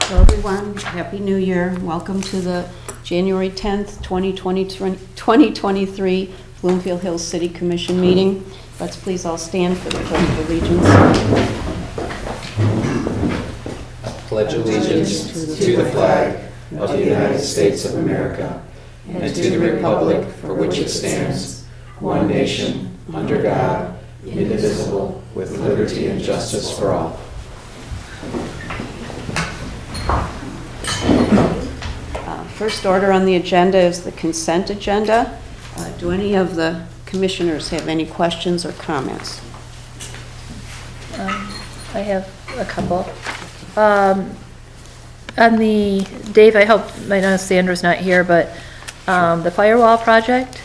Hello everyone, Happy New Year. Welcome to the January 10th, 2023 Bloomfield Hills City Commission meeting. Let's please all stand for the Pledge of Allegiance. Pledge allegiance to the flag of the United States of America and to the republic for which it stands, one nation, under God, indivisible, with liberty and justice for all. First order on the agenda is the consent agenda. Do any of the commissioners have any questions or comments? I have a couple. On the, Dave, I know Sandra's not here, but the firewall project,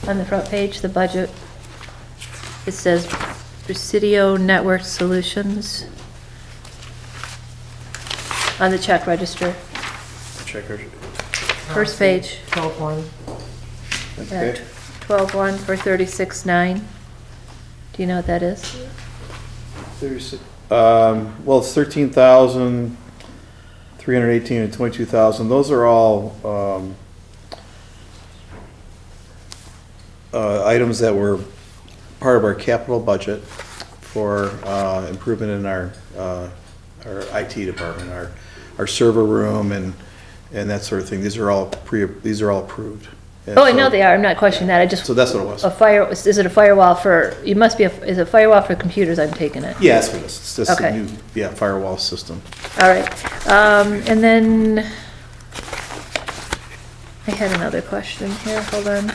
on the front page, the budget, it says Presidio Network Solutions on the check register. Checker. First page. 12-1. Yeah, 12-1 for 36.9. Do you know what that is? Well, it's 13,318 and 22,000. Those are all items that were part of our capital budget for improvement in our IT department, our server room and that sort of thing. These are all approved. And Oh, I know they are. I'm not questioning that. I just. So that's what it was. Is it a firewall for, is it a firewall for computers? I'm taking it. Yeah, that's what it is. It's just a Okay. new, firewall system. All right. And then I had another question here. Hold on.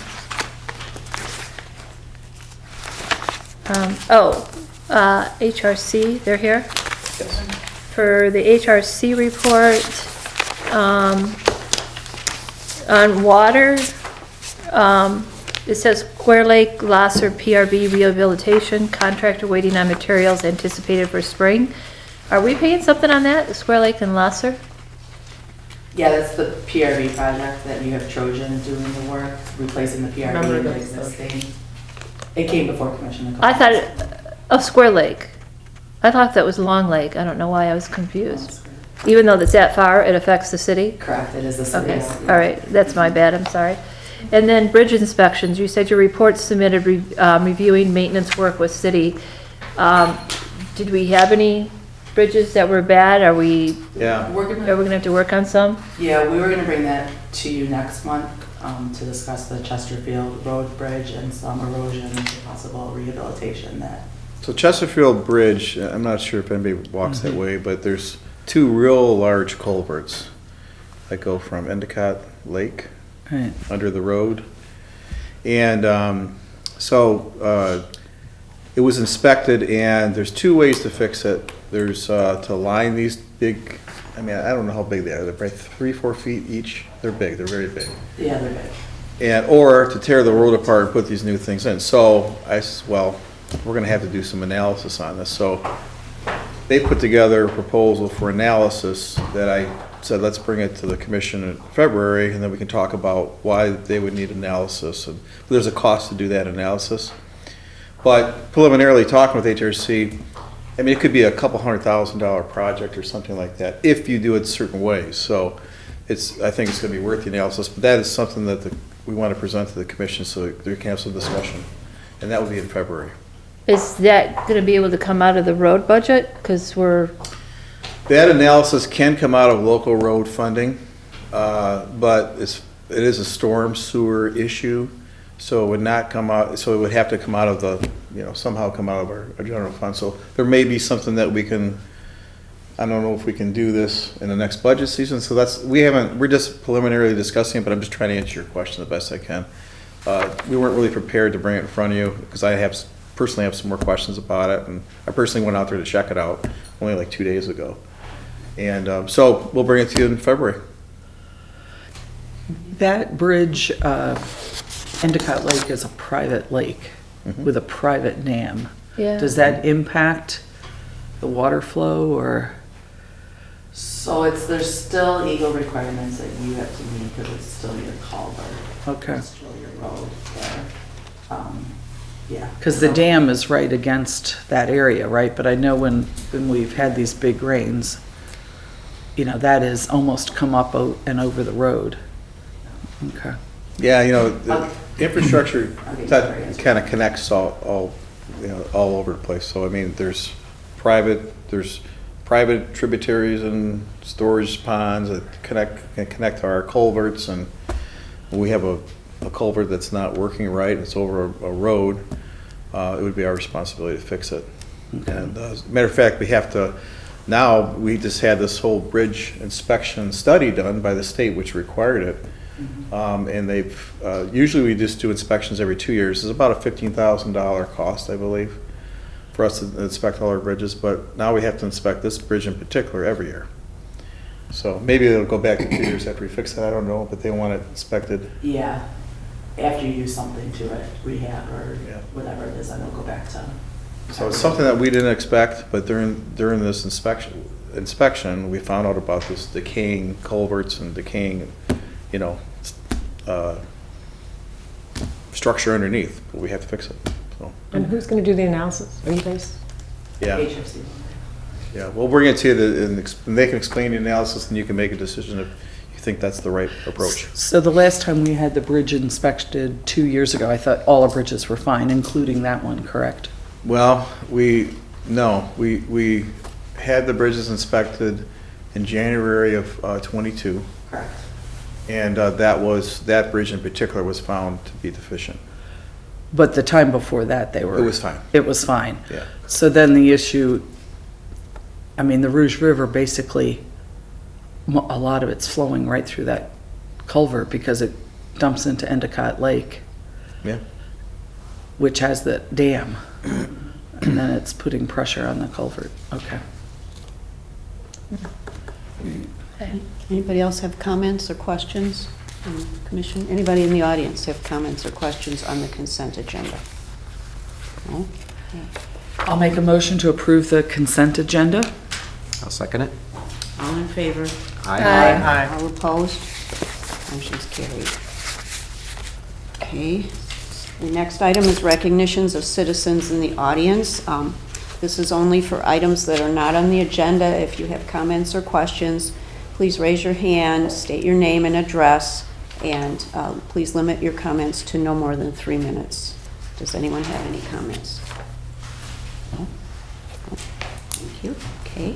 HRC, they're here? Yes. For the HRC report, on water, it says Square Lake Lasser PRB rehabilitation, contractor waiting on materials anticipated for spring. Are we paying something on that, Square Lake and Lasser? Yeah, that's the PRV project that you have Trojan doing the work, replacing the PRV in the existing. It came before commission. I thought, Square Lake. I thought that was Long Lake. I don't know why I was confused. Even though it's that far, it affects the city? Correct, it is the city. Okay, all right, that's my bad, I'm sorry. And then bridge inspections, you said your report submitted reviewing maintenance work with city. Did we have any bridges that were bad? Are we Yeah. gonna have to work on some? Yeah, we were gonna bring that to you next month to discuss the Chesterfield Road Bridge and some erosion and possible rehabilitation that. So Chesterfield Bridge, I'm not sure if anybody walks that way, but there's two real large culverts that go from Endicott Lake under the road. And it was inspected, and there's two ways to fix it. There's to line these big, I don't know how big they are. They're probably 3-4 feet each. They're big, they're very big. Yeah, they're big. And, or to tear the road apart and put these new things in. So I said, well, we're gonna have to do some analysis on this. So they put together a proposal for analysis that I said, let's bring it to the commission in February, and then we can talk about why they would need analysis. And there's a cost to do that analysis. But preliminarily talking with HRC, it could be a couple $100,000 project or something like that if you do it certain ways. So I think it's gonna be worth the analysis, but that is something that we want to present to the commission so that they can have some discussion. And that will be in February. Is that gonna be able to come out of the road budget? Because That analysis can come out of local road funding, but it is a storm sewer issue, so it would not come out, so it would have to come out of the, somehow come out of our general fund. So there may be something that we can, I don't know if we can do this in the next budget season, so we're just preliminarily discussing it, but I'm just trying to answer your question the best I can. We weren't really prepared to bring it in front of you, because I personally have some more questions about it, and I personally went out there to check it out only like 2 days ago. And so we'll bring it to you in February. That bridge, Endicott Lake is a private lake with a private dam. yeah. Does that impact the water flow or? So there's still legal requirements that you have to meet because it's still your culvert. Okay. It's still your road there. Yeah. Because the dam is right against that area, right? But I know when we've had these big rains, that is almost come up and over the road. Okay. Yeah, the infrastructure Okay, that sorry. kind of connects all over the place. So, I mean, there's private tributaries and storage ponds that can connect to our culverts, and we have a culvert that's not working right, it's over a road, it would be our responsibility to fix it. And as a matter of fact, we just had this whole bridge inspection study done by the state, which required it. And usually we just do inspections every 2 years. It's about a $15,000 cost, I believe, for us to inspect all our bridges, but now we have to inspect this bridge in particular every year. So maybe it'll go back to 2 years after we fix it, I don't know, but they want it inspected. Yeah, after you do something to it, rehab or Yeah. whatever it is, then it'll go back to. So it's something that we didn't expect, but during this inspection, we found out about this decaying culverts and decaying, structure underneath, but we have to fix it, so, And who's going to do the analysis? Are you guys? yeah. HFC. Yeah, we'll bring it to you, and they can explain the analysis, and you can make a decision if you think that's the right approach. So the last time we had the bridge inspected 2 years ago, I thought all our bridges were fine, including that one, correct? Well, we had the bridges inspected in January of '22, Correct. and that bridge in particular was found to be deficient. But the time before that, they were. It was fine. It was fine. Yeah. So then the issue, the Rouge River, basically, a lot of it's flowing right through that culvert because it dumps into Endicott Lake, Yeah. which has the dam. And then it's putting pressure on the culvert. Okay. Anybody else have comments or questions on the commission? Anybody in the audience have comments or questions on the consent agenda? No? I'll make a motion to approve the consent agenda. I'll second it. All in favor? Aye. All opposed? Motion's carried. Okay. The next item is recognitions of citizens in the audience. This is only for items that are not on the agenda. If you have comments or questions, please raise your hand, state your name and address, and please limit your comments to no more than 3 minutes. Does anyone have any comments? No? No. Thank you. Okay.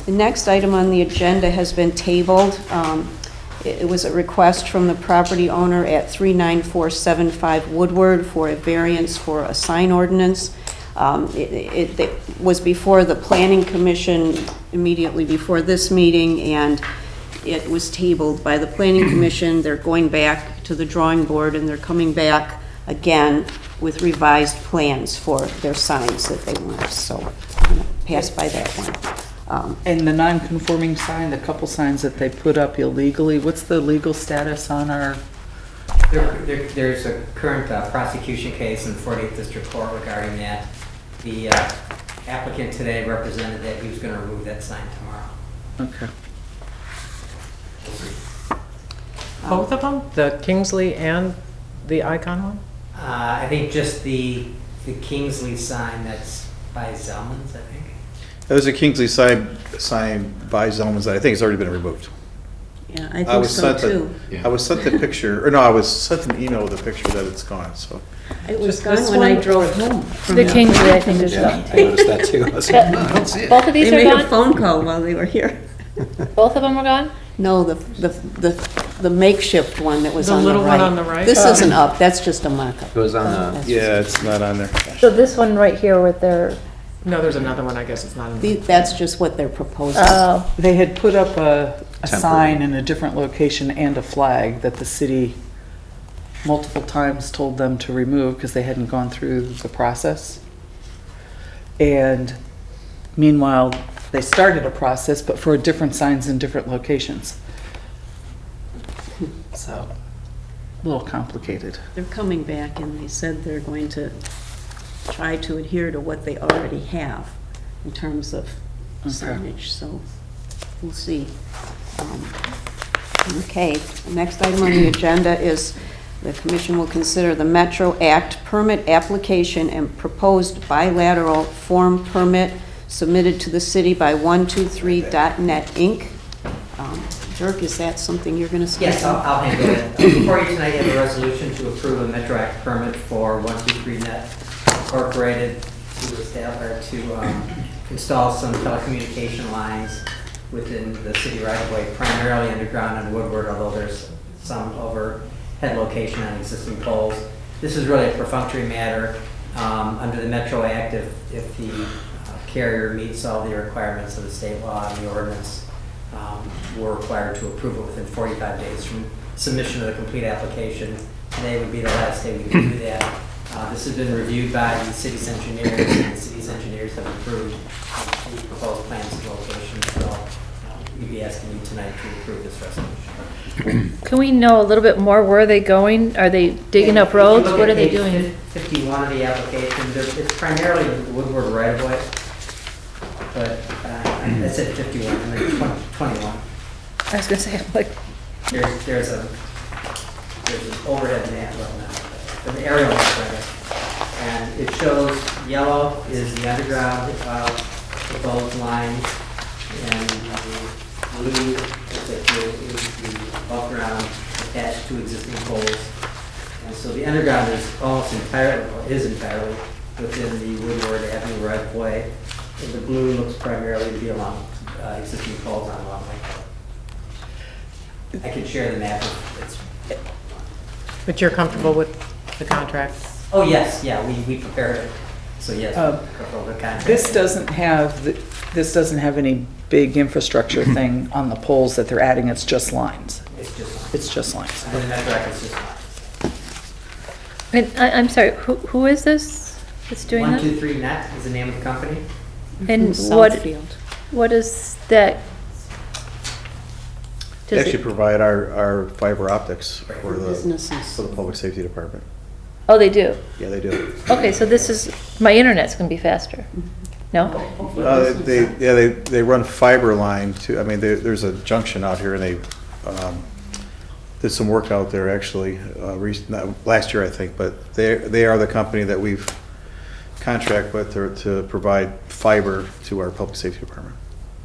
The next item on the agenda has been tabled. It was a request from the property owner at 39475 Woodward for a variance for a sign ordinance. It was before the Planning Commission immediately before this meeting, and it was tabled by the Planning Commission. They're going back to the drawing board, and they're coming back again with revised plans for their signs that they want. So I'm going to pass by that one. And the non-conforming sign, the couple signs that they put up illegally, what's the legal status on our? There's a current prosecution case in the 40th District Court regarding that. The applicant today represented that he was going to remove that sign tomorrow. Okay. Both of them? The Kingsley and the Icon one? I think just the Kingsley sign that's by Zellman's, I think. There's a Kingsley sign by Zellman's that I think has already been removed. Yeah, I think so too. I was sent the picture, or no, I was sent an email with a picture that it's gone, so. It was Just gone this when I one? drove home. from The Kingsley, I think, is Yeah, gone. I noticed that too. I was like, no, I don't see it. Both of these They are made a gone? phone call while they were here. Both of them are gone? No, the makeshift one that was The on the right. little one on the right? This isn't up, that's just a mock-up. It was on the, That's Yeah, it's not on there. So this one right here with their, No, there's another one, I guess it's not in just- That's just what they're proposing. oh, They had put up a Temporary. sign in a different location and a flag that the city multiple times told them to remove because they hadn't gone through the process. And meanwhile, they started a process, but for different signs in different locations. So, a little complicated. They're coming back and they said they're going to try to adhere to what they already have in terms of signage, so we'll see. Okay, the next item on the agenda is the commission will consider the Metro Act permit application and proposed bilateral form permit submitted to the city by 123.net Inc. Dirk, is that something you're going to speak Yes, on? I'll handle it. Before you tonight, you have a resolution to approve a Metro Act permit for 123net Incorporated to establish, or to install some telecommunication lines within the city right of way, primarily underground and Woodward, although there's some overhead location on existing poles. This is really a perfunctory matter. Under the Metro Act, if the carrier meets all the requirements of the state law and the ordinance, we're required to approve it within 45 days from submission of the complete application. Today would be the last day we can do that. This has been reviewed by the city's engineers, and the city's engineers have approved the proposed plans and locations. So we'd be asking you tonight to approve this resolution. Can we know a little bit more? Where are they going? Are they digging up roads? What are they doing? 51 of the application, it's primarily the Woodward right of way, but I said 51, and then 21. I was gonna say, like, There's an overhead map, an aerial map rather, and it shows yellow is the underground proposed line, and the blue is the above ground attached to existing poles. And so the underground is almost entirely within the Woodward Avenue right of way. And the blue looks primarily to be along existing poles on Long Lake Road. I can share the map if it's. But you're comfortable with the contract? Oh, yes, yeah, we prepared it. So yes, comfortable with the contract. This doesn't have any big infrastructure thing on the poles that they're adding, it's just lines. It's just lines. It's just lines. And then that track is just lines. and I'm sorry, who is this that's doing that? 123net is the name of the company. And From what, Southfield. what is that? They Does actually it, provide our fiber optics for the Businesses. public safety department. oh, they do? Yeah, they do. Okay, so this is, my internet's gonna be faster. No? They run fiber line to, I mean, there's a junction out here and they did some work out there actually, last year I think, but they are the company that we've contract with to provide fiber to our public safety department.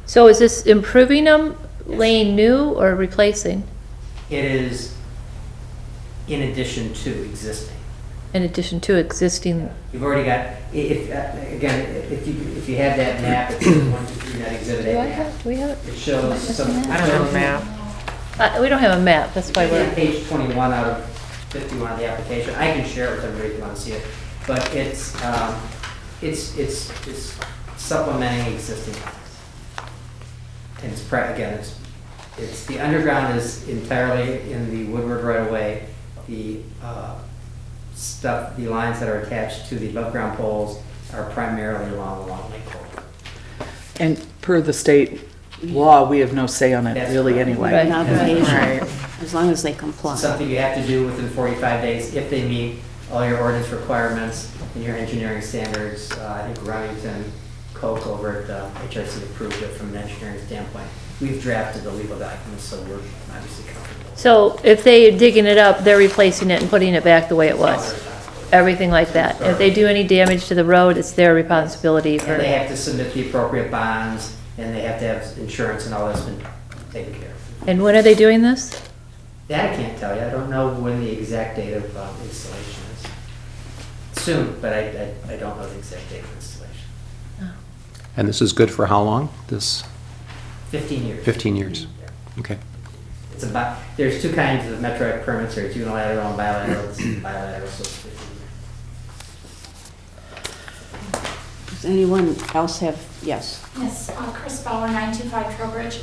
So is this improving them, laying new, or replacing It is in addition to existing. in addition to existing? You've already got, again, if you have that map, it's 123net exhibit Do A I map. have, we have it? It shows some. I don't have a map. We don't have a map, that's why Yeah, we're, page 21 out of 51 of the application. I can share it with everybody if you want to see it. But it's supplementing existing lines. And it's, again, it's, the underground is entirely in the Woodward right of way. The the lines that are attached to the above ground poles are primarily along the Long Lake Road. And per the state law, we have no say on it That's really correct. anyway. An obligation, Right. as long as they comply. Something you have to do within 45 days if they meet all your ordinance requirements and your engineering standards. I think Remington Koch over at HRC approved it from an engineering standpoint. We've drafted the legal documents, so we're obviously comfortable. so if they're digging it up, they're replacing it and putting it back the way it was? Everything like that? If they do any damage to the road, it's their responsibility for And they it? have to submit the appropriate bonds, and they have to have insurance and all that's been taken care of. And when are they doing this? That I can't tell you. I don't know when the exact date of installation is. Soon, but I don't know the exact date of installation. And this is good for how long? This 15 years. 15 years? Okay. It's about, there's two kinds of Metro Act permits, there's unilateral and bilateral. It's bilateral, so it's 15 years. Does anyone else have, yes? Yes, Chris Bauer, 925 Trowbridge.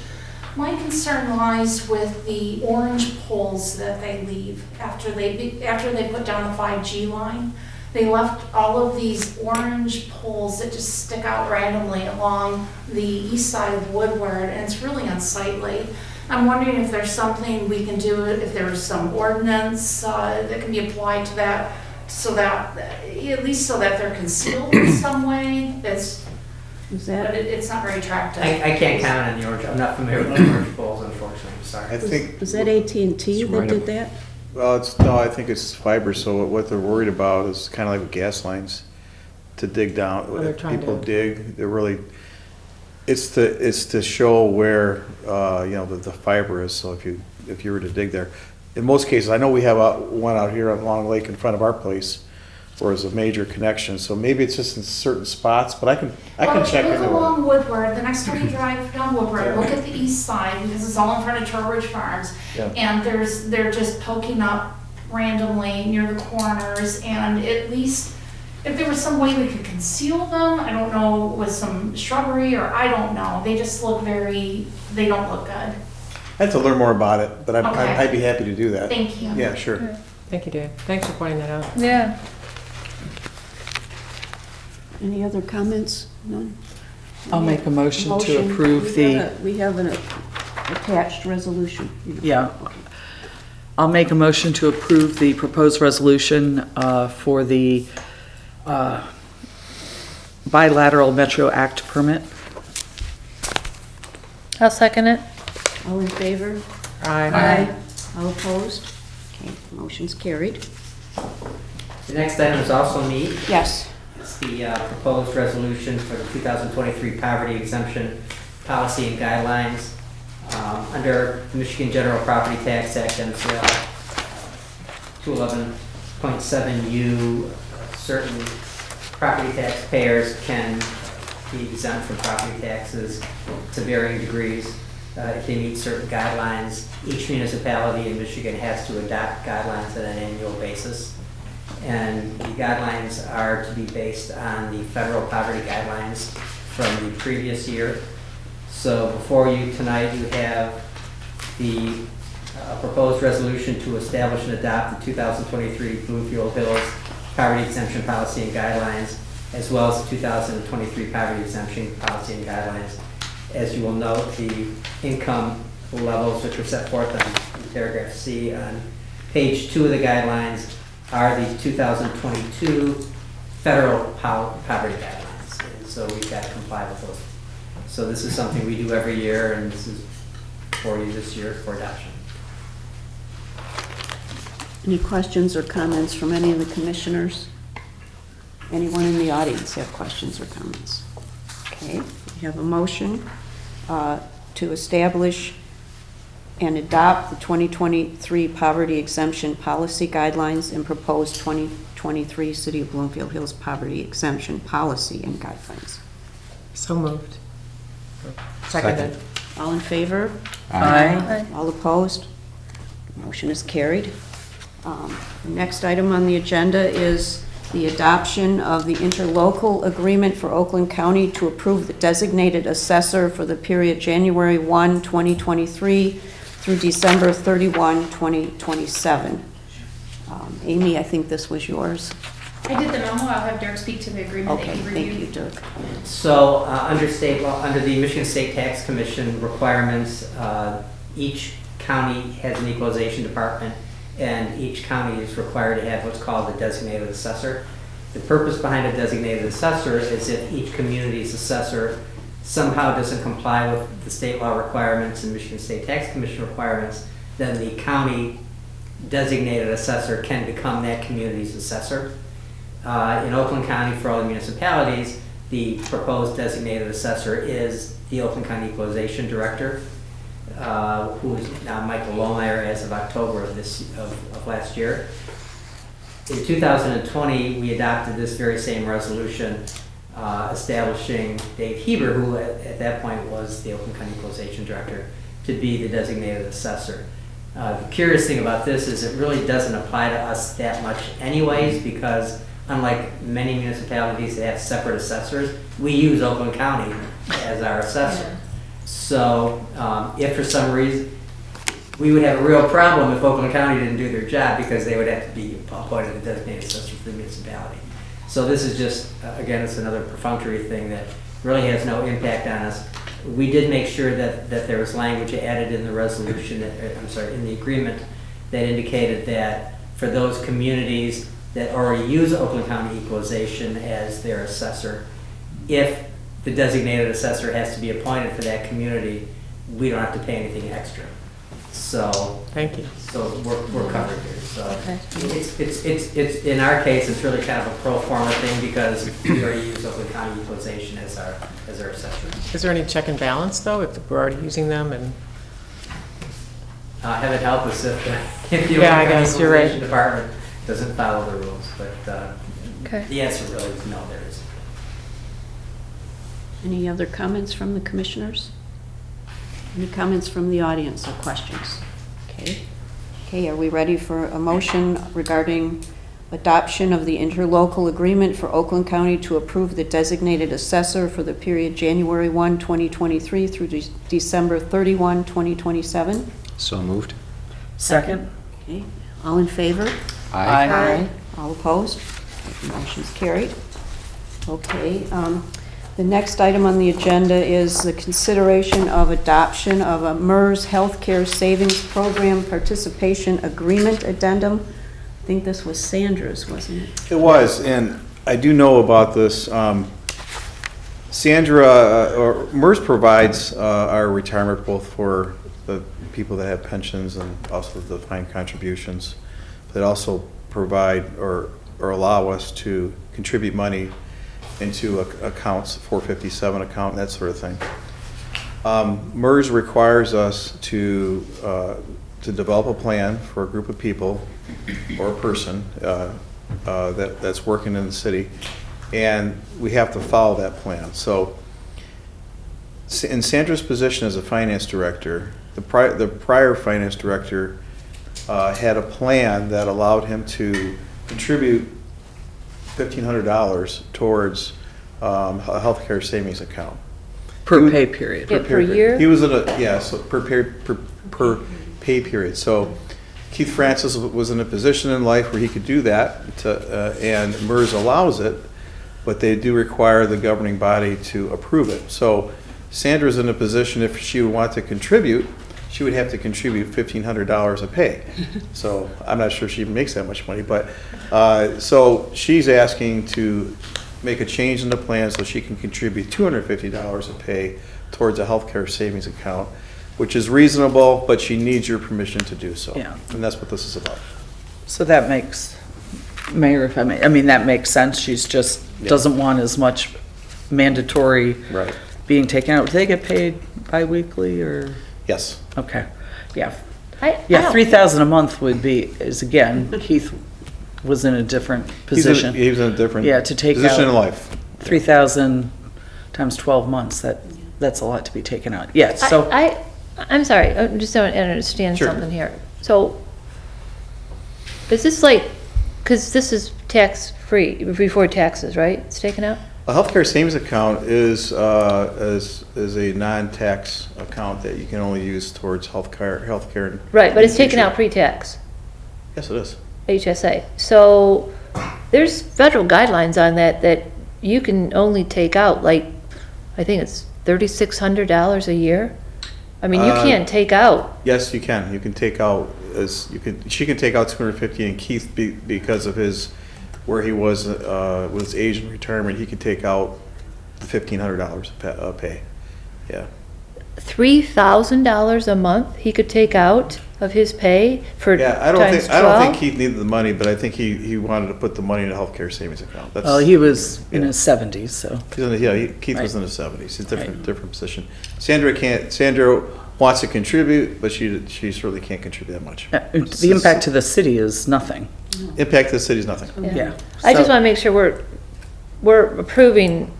My concern lies with the orange poles that they leave after they put down the 5G line. They left all of these orange poles that just stick out randomly along the east side of Woodward, and it's really unsightly. I'm wondering if there's something we can do, if there's some ordinance that can be applied to that, so that, at least so that they're concealed in some way. Is But that, it's not very attractive. I can't comment on the orange, I'm not familiar with the orange poles, unfortunately, I'm sorry. I think, was that AT&T It's that right did up- that? well, I think it's fiber, so what they're worried about is kind of like with gas lines, to dig down. they're If trying people to- dig, they're really, It's to show where, the fiber is, so if you were to dig there. In most cases, I know we have one out here on Long Lake in front of our place, where it's a major connection, so maybe it's just in certain spots, but I can check Look into it. along Woodward, the next time you drive down Woodward, look at the east side, because it's all in front of Trowbridge Farms. Yeah. And they're just poking up randomly near the corners, and at least, if there was some way we could conceal them, I don't know, with some shrubbery, or I don't know, they just look they don't look good. I have to learn more about it, but Okay. I'd be happy to do that. Thank you. Yeah, sure. Thank you, Dave. Thanks for pointing that out. Yeah. Any other comments? None? I'll make a motion to approve We have an attached resolution. Yeah. I'll make a motion to approve the proposed resolution for the bilateral Metro Act permit. I'll second it. All in favor? Aye. All opposed? Okay, motion's carried. The next item is also me. Yes. It's the proposed resolution for the 2023 poverty exemption policy and guidelines. Under the Michigan General Property Tax Act, MCL 211.7U, certain property taxpayers can be exempt from property taxes to varying degrees if they meet certain guidelines. Each municipality in Michigan has to adopt guidelines on an annual basis. And the guidelines are to be based on the federal poverty guidelines from the previous year. So before you tonight, you have the proposed resolution to establish and adopt the 2023 Bloomfield Hills Poverty Exemption Policy and Guidelines, as well as the 2023 Poverty Exemption Policy and Guidelines. As you will note, the income levels which are set forth in paragraph C on page 2 of the guidelines are the 2022 federal poverty guidelines. And so we've got to comply with those. So this is something we do every year, and this is for you this year for adoption. Any questions or comments from any of the commissioners? Anyone in the audience have questions or comments? Okay, we have a motion to establish and adopt the 2023 Poverty Exemption Policy Guidelines and proposed 2023 City of Bloomfield Hills Poverty Exemption Policy and Guidelines. So moved. Seconded. All in favor? Aye. All opposed? Motion is carried. The next item on the agenda is the adoption of the interlocal agreement for Oakland County to approve the designated assessor for the period January 1, 2023 through December 31, 2027. Amy, I think this was yours. I did the memo. I'll have Dirk speak to the agreement that Okay, you thank you, reviewed. Dirk. So under state law, under the Michigan State Tax Commission requirements, each county has an equalization department, and each county is required to have what's called a designated assessor. The purpose behind a designated assessor is if each community's assessor somehow doesn't comply with the state law requirements and Michigan State Tax Commission requirements, then the county designated assessor can become that community's assessor. In Oakland County, for all the municipalities, the proposed designated assessor is the Oakland County Equalization Director, who is now Michael Lohmeyer as of October of last year. In 2020, we adopted this very same resolution establishing Dave Heber, who at that point was the Oakland County Equalization Director, to be the designated assessor. The curious thing about this is it really doesn't apply to us that much anyways, because unlike many municipalities that have separate assessors, we use Oakland County as our assessor. Yeah. So if for some reason, we would have a real problem if Oakland County didn't do their job, because they would have to be appointed a designated assessor for the municipality. So this is just, again, it's another perfunctory thing that really has no impact on us. We did make sure that there was language added in the resolution, in the agreement, that indicated that for those communities that already use Oakland County Equalization as their assessor, if the designated assessor has to be appointed for that community, we don't have to pay anything extra. So, Thank you. so we're covered here, so. Okay. It's, in our case, it's really kind of a pro forma thing because we already use Oakland County Equalization as our assessor. Is there any check and balance, though, if we're already using them? And Have it help us if the Yeah, I Oakland County guess you're right. Equalization Department doesn't follow the rules, but Okay. the answer really is no, there isn't. Any other comments from the commissioners? Any comments from the audience or questions? Okay. Okay, are we ready for a motion regarding adoption of the interlocal agreement for Oakland County to approve the designated assessor for the period January 1, 2023 through December 31, 2027? So moved. Second? Okay, all in favor? Aye. All opposed? The motion's carried. Okay, the next item on the agenda is the consideration of adoption of a MERS Healthcare Savings Program Participation Agreement Addendum. I think this was Sandra's, wasn't it? It was, and I do know about this. Or MERS provides our retirement both for the people that have pensions and also the defined contributions. They also provide or allow us to contribute money into accounts, 457 account, that sort of thing. MERS requires us to develop a plan for a group of people or a person that's working in the city, and we have to follow that plan. So in Sandra's position as a finance director, the prior finance director had a plan that allowed him to contribute $1,500 towards a healthcare savings account. Per pay period. Yeah, per year? He was in so per pay period. So Keith Francis was in a position in life where he could do that, and MERS allows it, but they do require the governing body to approve it. So Sandra's in a position, if she would want to contribute, she would have to contribute $1,500 a pay. So I'm not sure she makes that much money, but so she's asking to make a change in the plan so she can contribute $250 a pay towards a healthcare savings account, which is reasonable, but she needs your permission to do so. Yeah. And that's what this is about. So that makes, Mayor, if I may, I mean, that makes sense. She's just, doesn't want as much mandatory Right. being taken out. Do they get paid bi-weekly or? Yes. Okay, yeah. I Yeah, don't- 3,000 a month would be, is again, Keith was in a different position. He was in a different Yeah, to take position out- in life. 3,000 times 12 months, that's a lot to be taken out. Yeah, so, I'm sorry, I just don't understand Sure. something here. So, is this like, because this is tax-free, before taxes, right? It's taken out? A healthcare savings account is a non-tax account that you can only use towards healthcare. Right, but it's in the taken out future. pre-tax, Yes, it is. HSA. So, there's federal guidelines on that you can only take out, like, I think it's $3,600 a year? I mean, you can't take out, Yes, you can. You can take out she can take out 250, and Keith, because of where he was with his age and retirement, he could take out the $1,500 a pay. Yeah. $3,000 a month he could take out of his pay for Yeah, I times don't think 12? Keith needed the money, but I think he wanted to put the money in a healthcare savings account. That's, well, he was in Yeah. his 70s, so. Keith was Right. in his 70s. It's a different position. Sandra wants to contribute, but she certainly can't contribute that much. The impact to the city is nothing. Impact to the city is nothing. Yeah. I just So- want to make sure we're approving,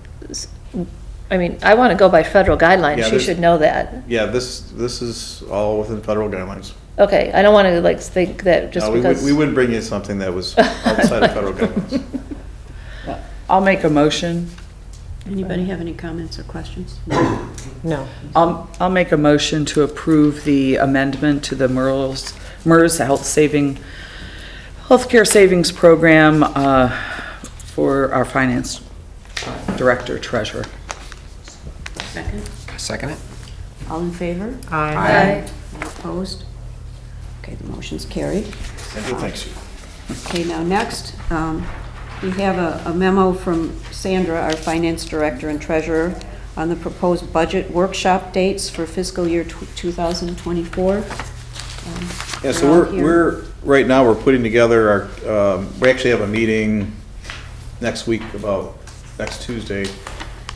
I mean, I want to go by federal Yeah, guidelines, she there's- should know that. Yeah, this is all within federal guidelines. Okay, I don't want to like think that just No, because. we wouldn't bring in something that was outside of federal guidelines. I'll make a motion. Anybody have any comments or questions? No. I'll make a motion to approve the amendment to the MERS Healthcare Savings Program for our finance director, treasurer. Second? Second it? All in favor? Aye. All opposed? Okay, the motion's carried. Sandra, thanks. Okay, now next, we have a memo from Sandra, our finance director and treasurer, on the proposed budget workshop dates for fiscal year 2024. Yeah, so They're all here. we're, right now, we're putting together our, we actually have a meeting next week about, next Tuesday,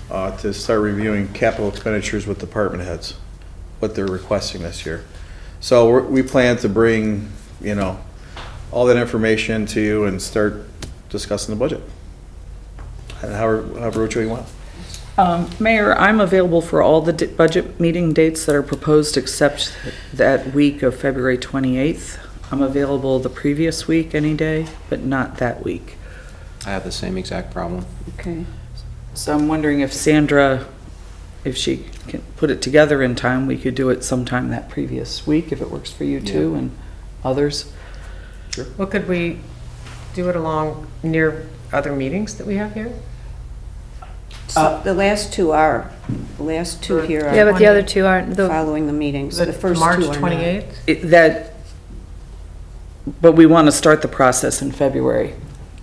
to start reviewing capital expenditures with department heads, what they're requesting this year. So we plan to bring, you know, all that information to you and start discussing the budget. And however which way you want. Mayor, I'm available for all the budget meeting dates that are proposed except that week of February 28th. I'm available the previous week any day, but not that week. I have the same exact problem. Okay. So I'm wondering if Sandra, if she can put it together in time, we could do it sometime that previous week if it works for you too and others. Well, could we do it along near other meetings that we have here? So the last two here Yeah, are but the other two aren't, the, following the meetings. The first March two are not. 28th? But we want to start the process in February.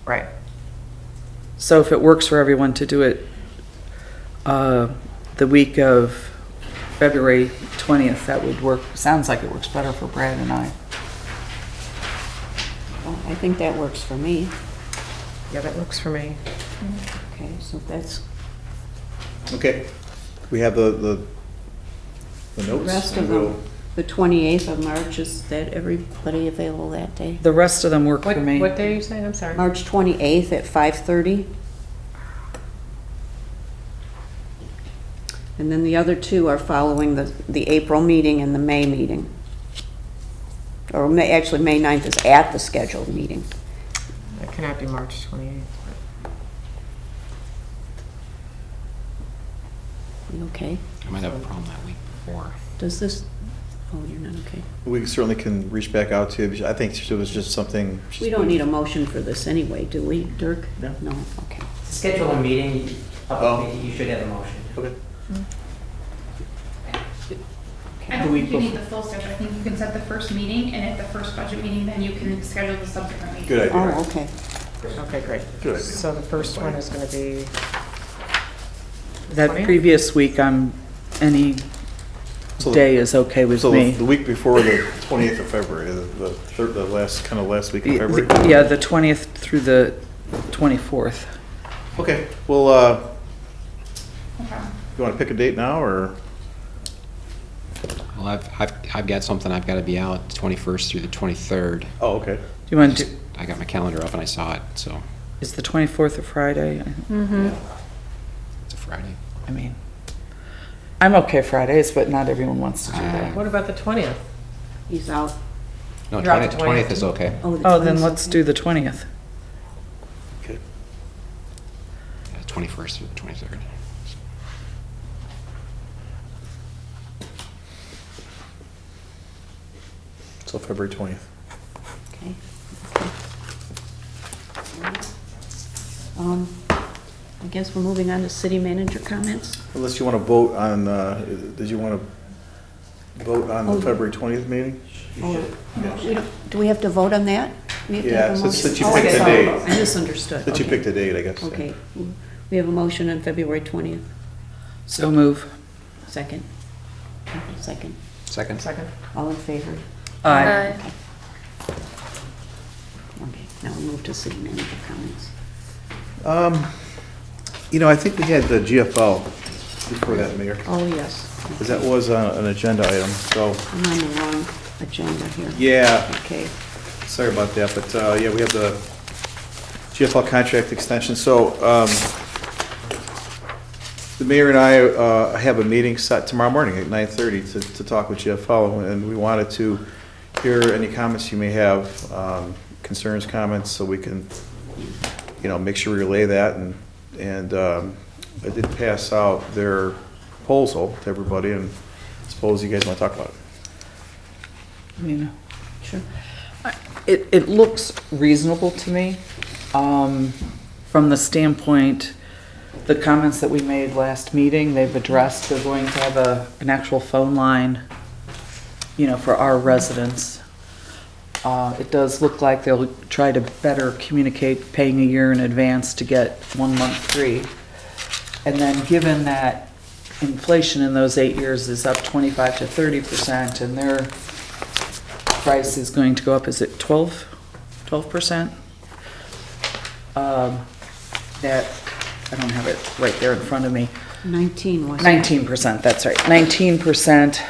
Right. So if it works for everyone to do it the week of February 20th, that would work. Sounds like it works better for Brad and I. Well, I think that works for me. Yeah, that works for me. Okay, so that's, Okay, we have the the notes. rest of and we'll- them, the 28th of March, is that everybody available that day? The rest of them work What, for me. what day are you saying? I'm sorry. March 28th at 5:30. And then the other two are following the April meeting and the May meeting. Or actually, May 9th is at the scheduled meeting. That cannot be March 28th. You okay? I might have a problem that week before. Does this, oh, you're not okay. We certainly can reach back out to you. I think it was just something. We don't need a motion for this anyway, do we, Dirk? No. No, okay. Schedule a meeting, Oh. you should have a motion. Okay. I don't think you need the full schedule. I think you can set the first meeting, and at the first budget meeting, then you can schedule the subsequent meeting. Good idea. Oh, okay. Okay, great. Good idea. So the first one is going to be, That 20th? previous week, any So- day is okay with So me. the week before the 20th of February, the last week of February? Yeah, the 20th through the 24th. Okay, well, Okay. you want to pick a date now, or? Well, I've got something, I've got to be out the 21st through the 23rd. Oh, okay. Do you want to, I got my calendar up and I saw it, so is the 24th a Friday? it's a Friday. I mean, I'm okay Fridays, but not everyone wants to do Uh, that. what about the 20th? He's out. No, You're out the 20th is 20th. okay. The Oh, then 20th. let's do the 20th. Okay. Yeah, 21st through the 23rd. So February 20th. Okay. I guess we're moving on to city manager comments. Unless you want to vote on, did you want to vote on the Oh. February 20th meeting? Do we have to vote on that? We have to have a Yeah, since you motion? picked the Oh, date. I misunderstood. Since you Okay. picked a date, I guess. Okay, we have a motion on February 20th. So move. Second? Second. Second? Second? All in favor? Aye. Okay, now we move to city manager comments. I think we had the GFL before that, Mayor, Oh, yes. because that was an agenda item, so, I'm on the wrong agenda here. yeah, Okay. sorry about that, but, yeah, we have the GFL contract extension, so, the mayor and I have a meeting set tomorrow morning at 9:30 to talk with GFL, and we wanted to hear any comments you may have, concerns, comments, so we can, make sure we relay that, and I did pass out their proposal to everybody, and suppose you guys want to talk about it. Sure. It looks reasonable to me, from the standpoint, the comments that we made last meeting, they've addressed, they're going to have an actual phone line, for our residents. It does look like they'll try to better communicate paying a year in advance to get 1 month free. And then given that inflation in those 8 years is up 25 to 30%, and they're price is going to go up, is it 12%? That, I don't have it right there in front of me. 19 was. 19%, that's right, 19%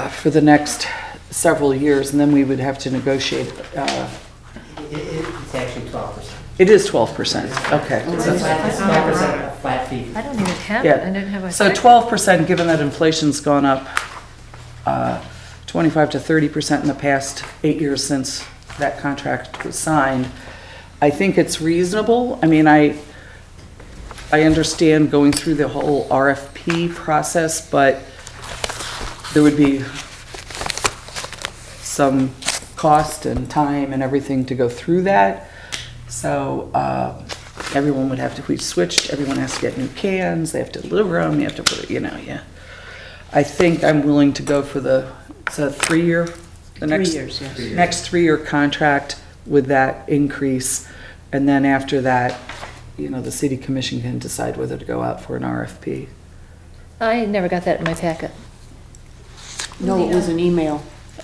for the next several years, and then we would have to negotiate. It's actually 12%. It is 12%, okay. It's a 12% flat fee. I don't even have Yeah. it, I didn't have a. So 12%, given that inflation's gone up 25 to 30% in the past 8 years since that contract was signed, I think it's reasonable. I mean, I understand going through the whole RFP process, but there would be some cost and time and everything to go through that. So everyone would have to, if we switched, everyone has to get new cans, they have to deliver them, you have to put it, yeah. I think I'm willing to go for it's a 3-year, the next. 3 years, yes. Next 3-year contract with that increase. And then after that, the city commission can decide whether to go out for an RFP. I never got that in my packet. No, it was an email.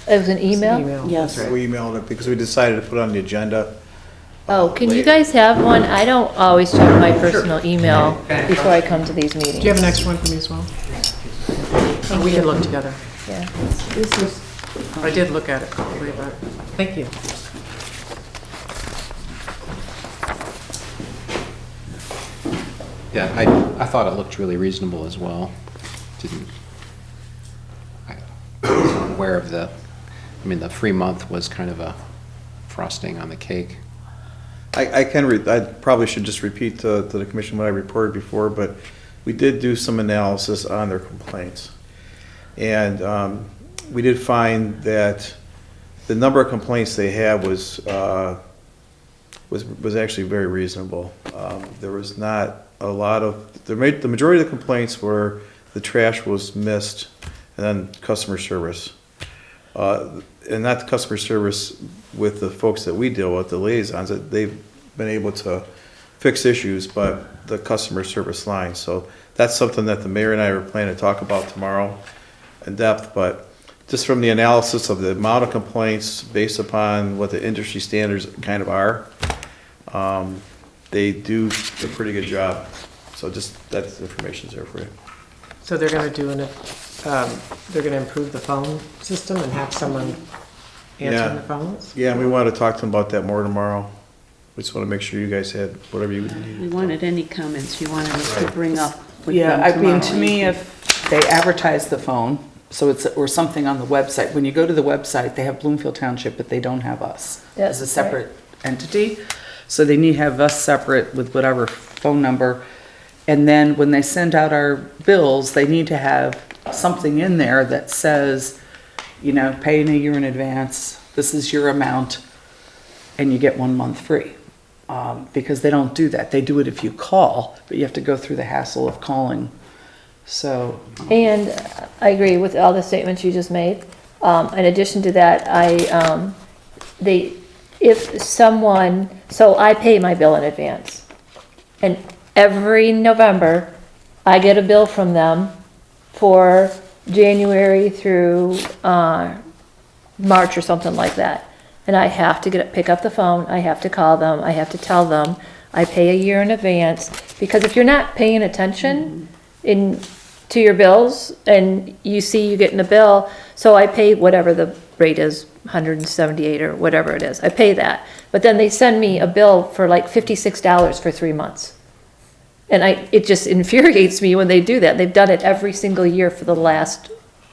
It was an email? Yes. We emailed it because we decided to put it on the agenda. Oh, can you later. guys have one? I don't always check my personal email before I come to these meetings. Do you have an extra one for me as well? Oh, we can look together. Yeah. This is, I did look at it probably, but thank you. Yeah, I thought it looked really reasonable as well. I wasn't aware of the free month was kind of a frosting on the cake. I probably should just repeat to the commission what I reported before, but we did do some analysis on their complaints. And we did find that the number of complaints they had was actually very reasonable. There was not a lot of, the majority of the complaints were the trash was missed and then customer service. And not the customer service with the folks that we deal with, the liaisons, that they've been able to fix issues, but the customer service line. So that's something that the mayor and I are planning to talk about tomorrow in depth, but just from the analysis of the amount of complaints based upon what the industry standards kind of are, they do a pretty good job. So just that's the information's there for you. So they're going to do they're going to improve the phone system and have someone answering the phones? Yeah, and we want to talk to them about that more tomorrow. We just want to make sure you guys had whatever you need. we wanted any comments you wanted us to bring up with Yeah, them I mean, tomorrow. to me, if they advertise the phone, so or something on the website, when you go to the website, they have Bloomfield Township, but they don't have us as a Yes, separate entity. So they need to have us separate with whatever phone number. And then when they send out our bills, they need to have something in there that says, pay in a year in advance, this is your amount, and you get 1 month free. Because they don't do that. They do it if you call, but you have to go through the hassle of calling. So, And I agree with all the statements you just made. In addition to that, so I pay my bill in advance. And every November, I get a bill from them for January through March or something like that. And I have to pick up the phone, I have to call them, I have to tell them, I pay a year in advance. Because if you're not paying attention to your bills and you see you getting a bill, so I pay whatever the rate is, 178 or whatever it is, I pay that. But then they send me a bill for like $56 for 3 months. And it just infuriates me when they do that. They've done it every single year for the last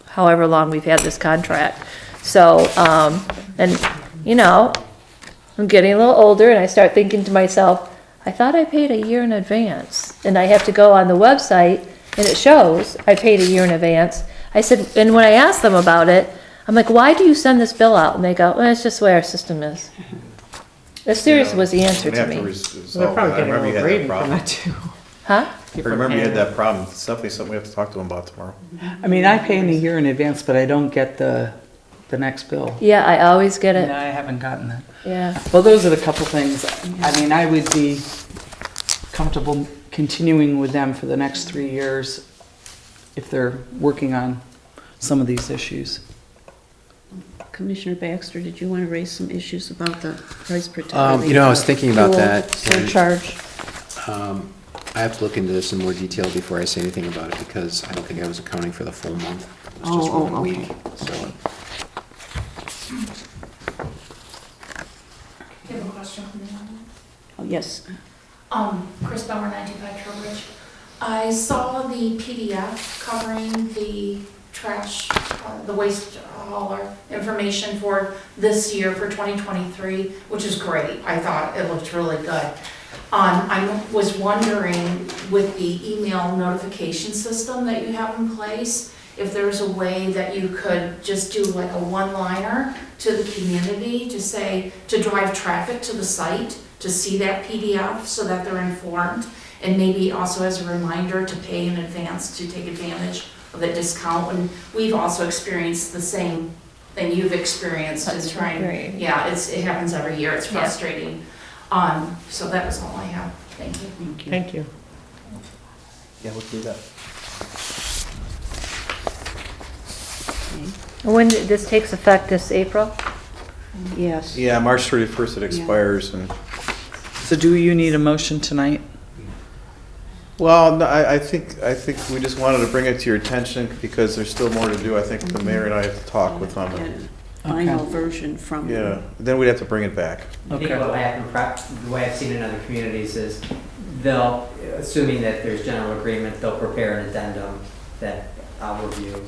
however long we've had this contract. So, I'm getting a little older and I start thinking to myself, I thought I paid a year in advance. And I have to go on the website and it shows I paid a year in advance. I said, and when I asked them about it, I'm like, why do you send this bill out? And they go, well, it's just the way our system is. As serious was the answer to me. They're probably getting a little grading from that too. Huh? I remember you had that problem. It's definitely something we have to talk to them about tomorrow. I mean, I pay in a year in advance, but I don't get the next bill. Yeah, I always get No, it. I haven't gotten that. Yeah. Well, those are the couple things. I mean, I would be comfortable continuing with them for the next 3 years if they're working on some of these issues. Commissioner Baxter, did you want to raise some issues about the price protection? I was thinking about Fuel that. and, Surcharge? I have to look into this in more detail before I say anything about it, because I don't think I was accounting for the full month. It was just Oh, 1 okay. week, so. You have a question for me on Oh, yes. that? Chris Bauer, 95 Trowbridge. I saw the PDF covering the trash, the waste hauler information for this year, for 2023, which is great. I thought it looked really good. I was wondering, with the email notification system that you have in place, if there's a way that you could just do like a one-liner to the community to say, to drive traffic to the site, to see that PDF so that they're informed, and maybe also as a reminder to pay in advance to take advantage of the discount. And we've also experienced the same thing you've experienced in That's trying. great. Yeah, it happens every year. It's Yeah. frustrating. So that was all I have. Thank you. Thank you. Yeah, we'll do that. When this takes effect this April? Yes. Yeah, March 31st it expires, and, So do you need a motion tonight? well, no, I think we just wanted to bring it to your attention because there's still more to do. I think the mayor and I have to talk with them. Get a final version from. Yeah, then we'd have to bring it back. I think Okay. what will happen, the way I've seen in other communities is they'll, assuming that there's general agreement, they'll prepare an addendum that I'll review.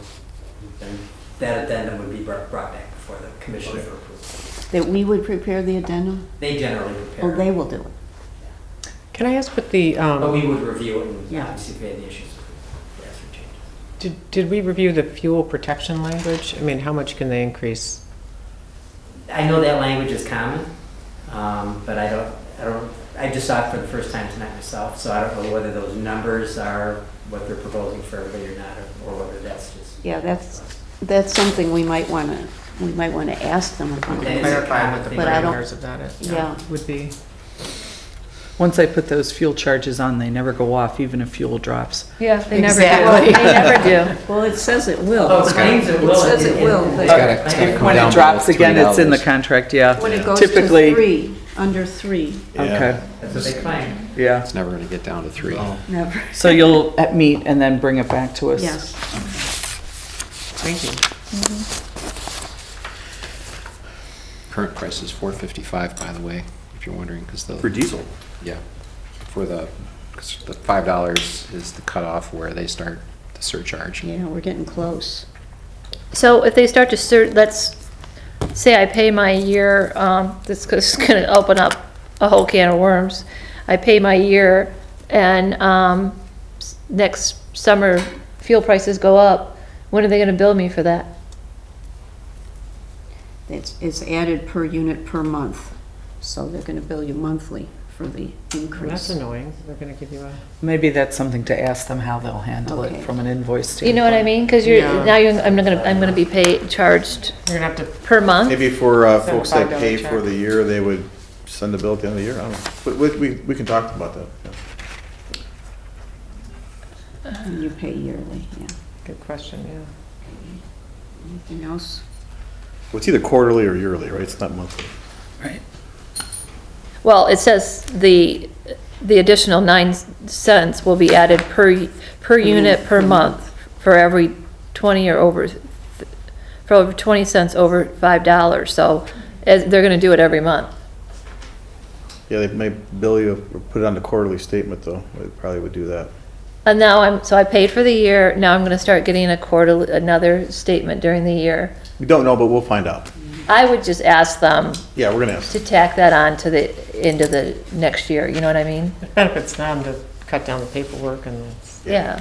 And that addendum would be brought back before the commission for approval. That we would prepare the addendum? They generally Oh, prepare. they will do it. Can I ask what the, But we would review it and Yeah. obviously if we had any issues, we'd ask for changes. did we review the fuel protection language? I mean, how much can they increase? I know that language is common, but I just saw it for the first time tonight myself, so I don't know whether those numbers are what they're proposing for everybody or not, or whether that's just. Yeah, that's something we might want to ask them about. That is a Clarify common what the thing. But I don't- parameters of that Yeah. would be. Once I put those fuel charges on, they never go off, even if fuel drops. Yeah, they never Exactly. do. They never do. Well, it says it will. Oh, it claims it will. It says it will, It's but gotta come When down it drops below again, it's in the $3. contract, yeah. when it goes to Typically- 3, under 3, Okay, That's what they claim. yeah. It's never gonna get down to 3. never. So you'll meet and then bring it back to us? Yes. Thank you. Current price is $4.55, by the way, if you're wondering, because For diesel. yeah, for the, 'cause the $5 is the cutoff where they start the surcharge. Yeah, we're getting close. So if they start to let's say I pay my year, this is gonna open up a whole can of worms. I pay my year and, next summer fuel prices go up. When are they gonna bill me for that? It's added per unit per month, so they're going to bill you monthly for the Well, increase. that's annoying. They're gonna give you a. Maybe that's something to ask them how they'll handle Okay. it from an invoice standpoint. You know what I mean? Cause Yeah. I'm gonna be charged You're gonna have to. per month. Maybe for Send a folks that $5 pay check. for the year, they would send the bill at the end of the year. I don't know. But we can talk about that. yeah. And you pay yearly, yeah. Good question, yeah. Anything else? Well, it's either quarterly or yearly, right? It's not monthly. Right. Well, it says the additional 9 cents will be added per unit per month for every 20 or over, for over 20 cents over $5. So they're gonna do it every month. Yeah, they may bill you, or put it on the quarterly statement, though. They probably would do that. And now so I paid for the year, now I'm gonna start getting another statement during the year. We don't know, but we'll find out. I would just ask them Yeah, we're gonna ask. to tack that on to the end of the next year, you know what I mean? It benefits them to cut down the paperwork and it's. Yeah.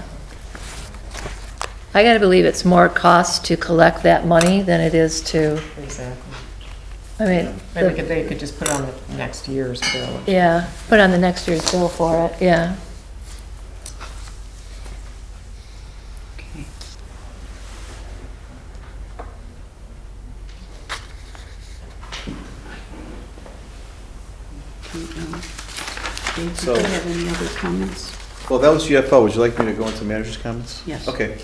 I gotta believe it's more cost to collect that money than it is to, Exactly. I mean, Maybe they could just put it on the next year's bill. yeah, put on the next year's bill for it, yeah. Okay. Dave, do So- you have any other comments? Well, that was GFO. Would you like me to go into manager's comments? Yes. Okay.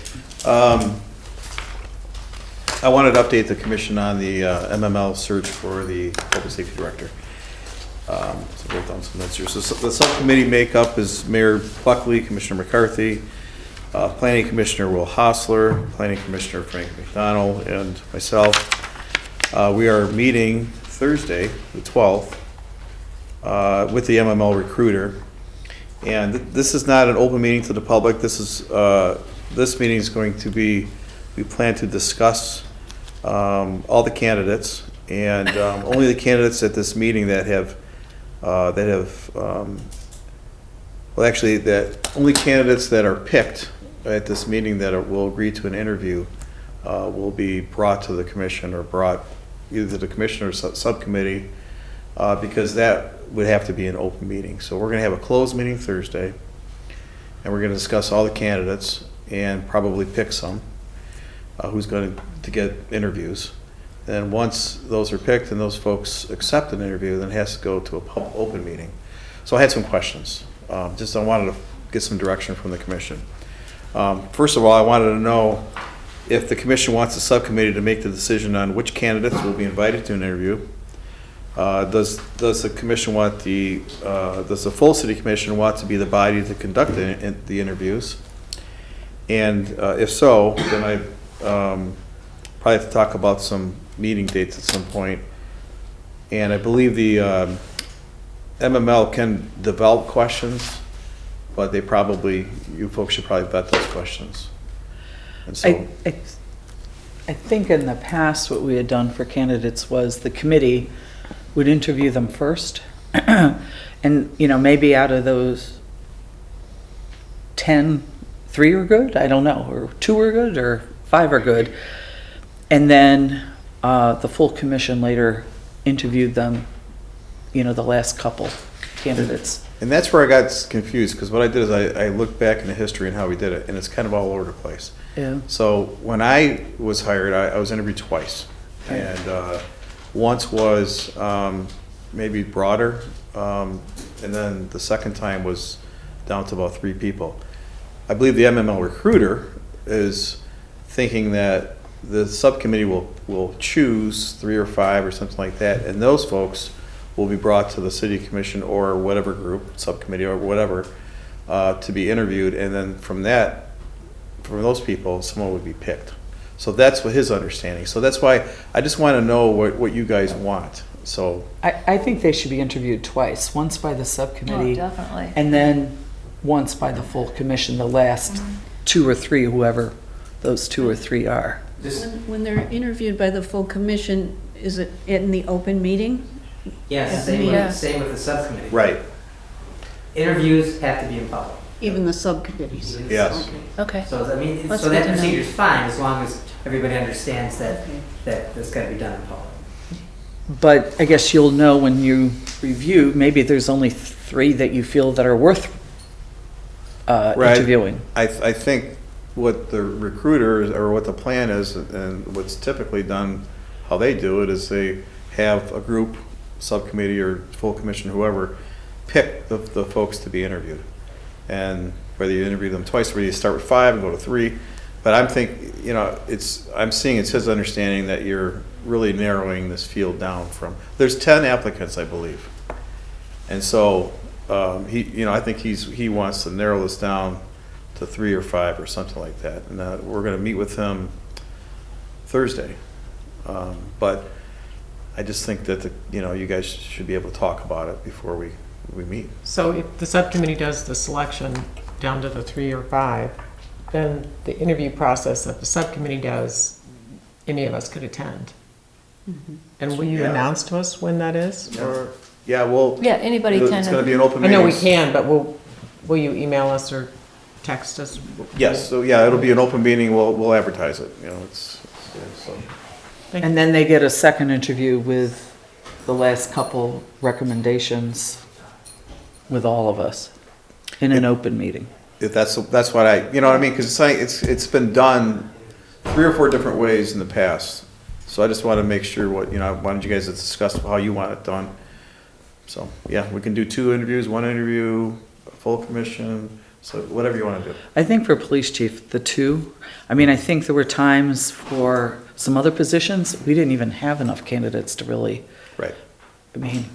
I wanted to update the commission on the MML search for the public safety director. So we've done some notes here. So the subcommittee makeup is Mayor Buckley, Commissioner McCarthy, Planning Commissioner Will Hostler, Planning Commissioner Frank McDonald, and myself. We are meeting Thursday, the 12th, with the MML recruiter. And this is not an open meeting to the public. This meeting is going to be, we plan to discuss all the candidates, and only the candidates at this meeting that have only candidates that are picked at this meeting that will agree to an interview will be brought to the commission, or brought either to the commission or subcommittee, because that would have to be an open meeting. So we're going to have a closed meeting Thursday, and we're going to discuss all the candidates and probably pick some who's going to get interviews. And once those are picked and those folks accept an interview, then it has to go to a open meeting. So I had some questions. Just I wanted to get some direction from the commission. First of all, I wanted to know if the commission wants the subcommittee to make the decision on which candidates will be invited to an interview. Does the commission want does the full city commission want to be the body to conduct the interviews? And if so, then I probably have to talk about some meeting dates at some point. And I believe the MML can develop questions, but you folks should probably vet those questions. And so, I think in the past what we had done for candidates was the committee would interview them first. And, maybe out of those 10, 3 are good, I don't know, or 2 are good, or 5 are good. And then the full commission later interviewed them, the last couple candidates. and that's where I got confused, because what I did is I looked back in the history and how we did it, and it's kind of all over the place. Yeah. So when I was hired, I was interviewed twice. Right. And once was maybe broader, and then the second time was down to about 3 people. I believe the MML recruiter is thinking that the subcommittee will choose 3 or 5 or something like that, and those folks will be brought to the city commission or whatever group, subcommittee or whatever, to be interviewed, and then from those people, someone would be picked. So that's what his understanding. So that's why I just want to know what you guys want. So I think they should be interviewed twice, once by the subcommittee. Oh, definitely. And then once by the full commission, the last 2 or 3, whoever those 2 or 3 are. When they're interviewed by the full commission, is it in the open meeting? Yes, Yeah. same with the subcommittee. right, Interviews have to be in public. Even the subcommittees? yes. Okay. So, That's so good that to know. procedure's fine, as long as everybody understands that it's gotta be done in public. But I guess you'll know when you review, maybe there's only 3 that you feel that are worth Right. interviewing. I think what the recruiter or what the plan is, and what's typically done, how they do it, is they have a group, subcommittee or full commission, whoever, pick the folks to be interviewed. And whether you interview them twice, whether you start with 5 and go to 3. But I'm seeing it's his understanding that you're really narrowing this field down there's 10 applicants, I believe. And so, I think he wants to narrow this down to 3 or 5 or something like that. And we're going to meet with him Thursday. But I just think that you guys should be able to talk about it before we meet. So if the subcommittee does the selection down to the 3 or 5, then the interview process that the subcommittee does, any of us could attend. And will you Yeah. announce to us when that is? Or Yeah, well, Yeah, anybody it's kind going to of, be an open I meeting. know we can, but will you email us or text us? Yes, so yeah, it'll be an open meeting. We'll advertise it. So. And then they get a second interview with the last couple recommendations with all of us in an open meeting. If that's what you know what I mean, because it's been done 3 or 4 different ways in the past. So I just want to make sure I wanted you guys to discuss how you want it done. So yeah, we can do 2 interviews, 1 interview, a full commission, so whatever you want to do. I think for police chief, the 2, I think there were times for some other positions, we didn't even have enough candidates to really, Right. I mean,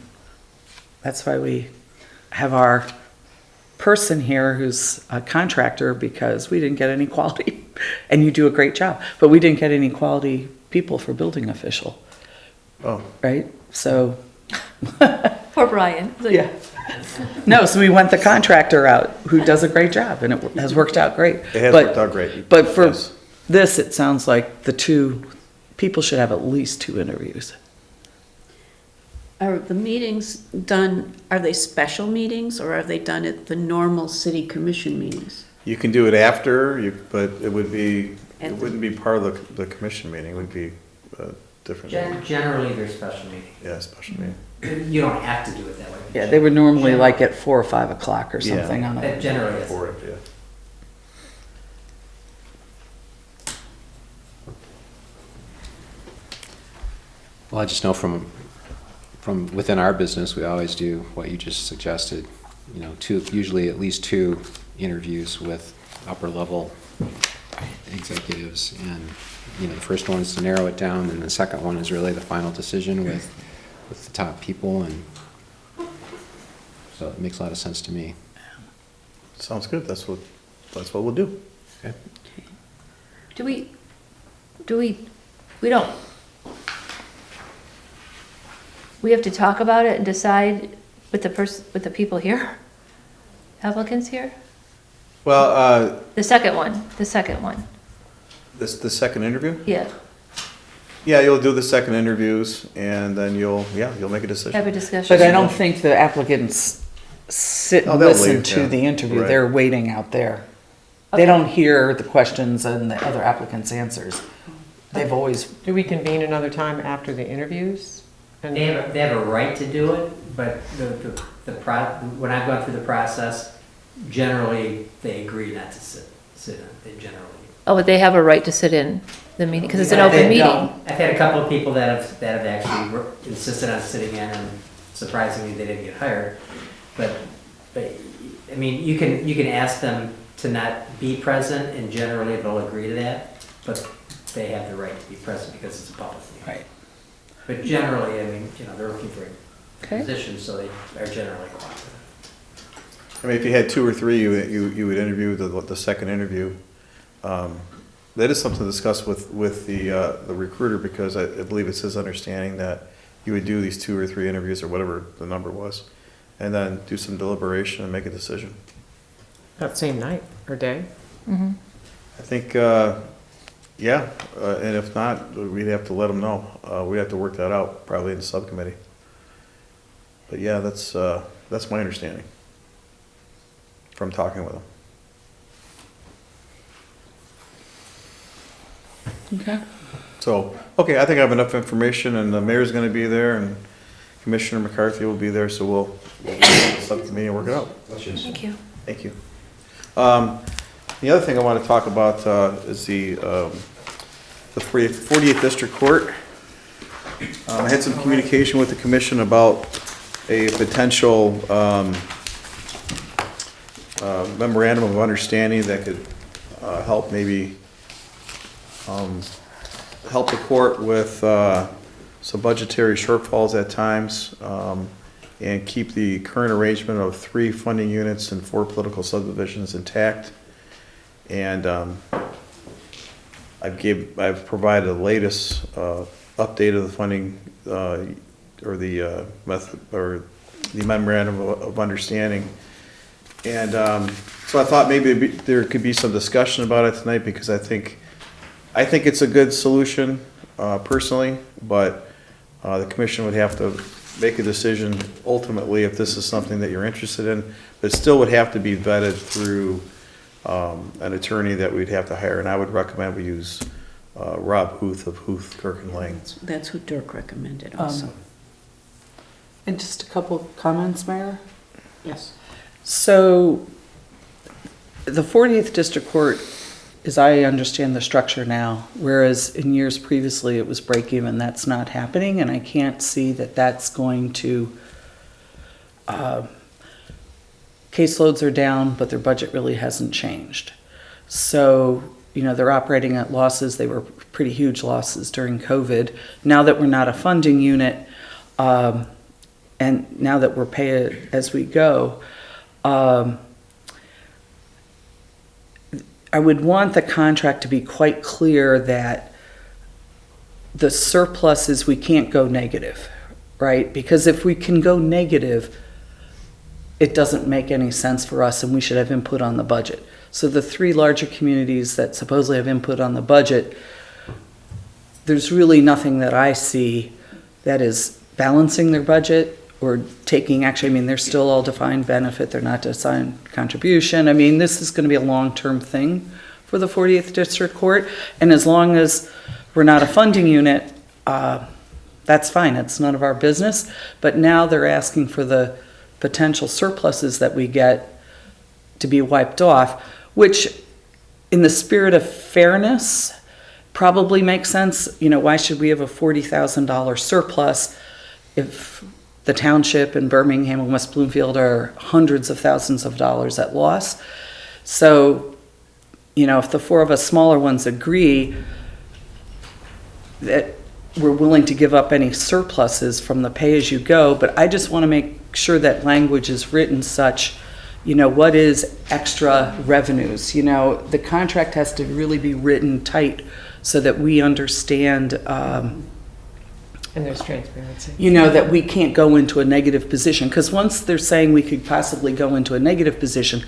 that's why we have our person here who's a contractor, because we didn't get any quality. And you do a great job, but we didn't get any quality people for building official, Oh, right? So, Poor Brian. It's like, yeah. No, so we went the contractor out, who does a great job, and it has worked out great. it has But- worked out great. But for Yes. this, it sounds like the two, people should have at least 2 interviews. Are the meetings done, are they special meetings or are they done at the normal city commission meetings? You can do it after, but it would be, At it the- wouldn't be part of the commission meeting, it would be different. Generally, they're special meetings. Yeah, special meeting. You don't have to do it that way. Yeah, they were normally like at 4 or 5 o'clock or Yeah. something on a, Generally, yes. For it, yeah. Well, I just know from within our business, we always do what you just suggested. You know, usually at least 2 interviews with upper level executives. And, you know, the first one is to narrow it down, and the second one is really the final decision with the top people. And so it makes a lot of sense to me. Sounds good, that's what we'll do. Okay. we don't, we have to talk about it and decide with the people here? Applicants here? Well, The second one. the second interview? Yeah, Yeah, you'll do the second interviews, and then you'll make a decision. have a discussion. but I don't think the applicants sit Oh, and they'll listen leave, to yeah. the interview. Right. They're waiting out there. Okay. They don't hear the questions and the other applicants' answers. They've always, Do we convene another time after the interviews? And They have a right to do it, but when I've gone through the process, generally, they agree not to sit in, they generally. Oh, but they have a right to sit in the meeting, because it's an I've open had- meeting. no, I've had a couple of people that have actually insisted on sitting in, and surprisingly, they didn't get hired. But, I mean, you can ask them to not be present, and generally, they'll agree to that, but they have the right to be present because it's a public meeting. right. But generally, I mean, you know, they're looking for a Okay. position, so they are generally cooperative. I mean, if you had 2 or 3, you would interview the second interview. That is something to discuss with the recruiter, because I believe it's his understanding that you would do these 2 or 3 interviews or whatever the number was, and then do some deliberation and make a decision. that same night or day? Mhm. I think, yeah, and if not, we'd have to let them know. We'd have to work that out, probably in the subcommittee. But yeah, that's my understanding from talking with them. Okay. So, okay, I think I have enough information, and the mayor's gonna be there, and Commissioner McCarthy will be there, so we'll subcommittee and work it out. Thank you. Thank you. The other thing I want to talk about is the 48th District Court. I had some communication with the commission about a potential memorandum of understanding that could help maybe help the court with some budgetary shortfalls at times, and keep the current arrangement of 3 funding units and 4 political subdivisions intact. And I've provided the latest update of the funding or the method or the memorandum of understanding. And so I thought maybe there could be some discussion about it tonight, because I think it's a good solution personally, but the commission would have to make a decision ultimately if this is something that you're interested in, but it still would have to be vetted through an attorney that we'd have to hire, and I would recommend we use Rob Huth of Huth, Kirk and Lang. That's who Dirk recommended also. And just a couple comments, Mayor? Yes. So, the 40th District Court, as I understand the structure now, whereas in years previously it was break even, that's not happening, and I can't see that that's going to, caseloads are down, but their budget really hasn't changed. So, they're operating at losses. They were pretty huge losses during COVID. Now that we're not a funding unit, and now that we're pay as we go, I would want the contract to be quite clear that the surpluses, we can't go negative, right? Because if we can go negative, it doesn't make any sense for us, and we should have input on the budget. So the 3 larger communities that supposedly have input on the budget, there's really nothing that I see that is balancing their budget or taking action. I mean, they're still all defined benefit. They're not defined contribution. I mean, this is going to be a long-term thing for the 40th District Court. And as long as we're not a funding unit, that's fine. It's none of our business. But now they're asking for the potential surpluses that we get to be wiped off, which in the spirit of fairness probably makes sense. Why should we have a $40,000 surplus if the township and Birmingham and West Bloomfield are hundreds of thousands of dollars at loss? So, if the 4 of us smaller ones agree that we're willing to give up any surpluses from the pay-as-you-go, but I just want to make sure that language is written such, what is extra revenues? The contract has to really be written tight so that we understand, And there's transparency. that we can't go into a negative position. Because once they're saying we could possibly go into a negative position,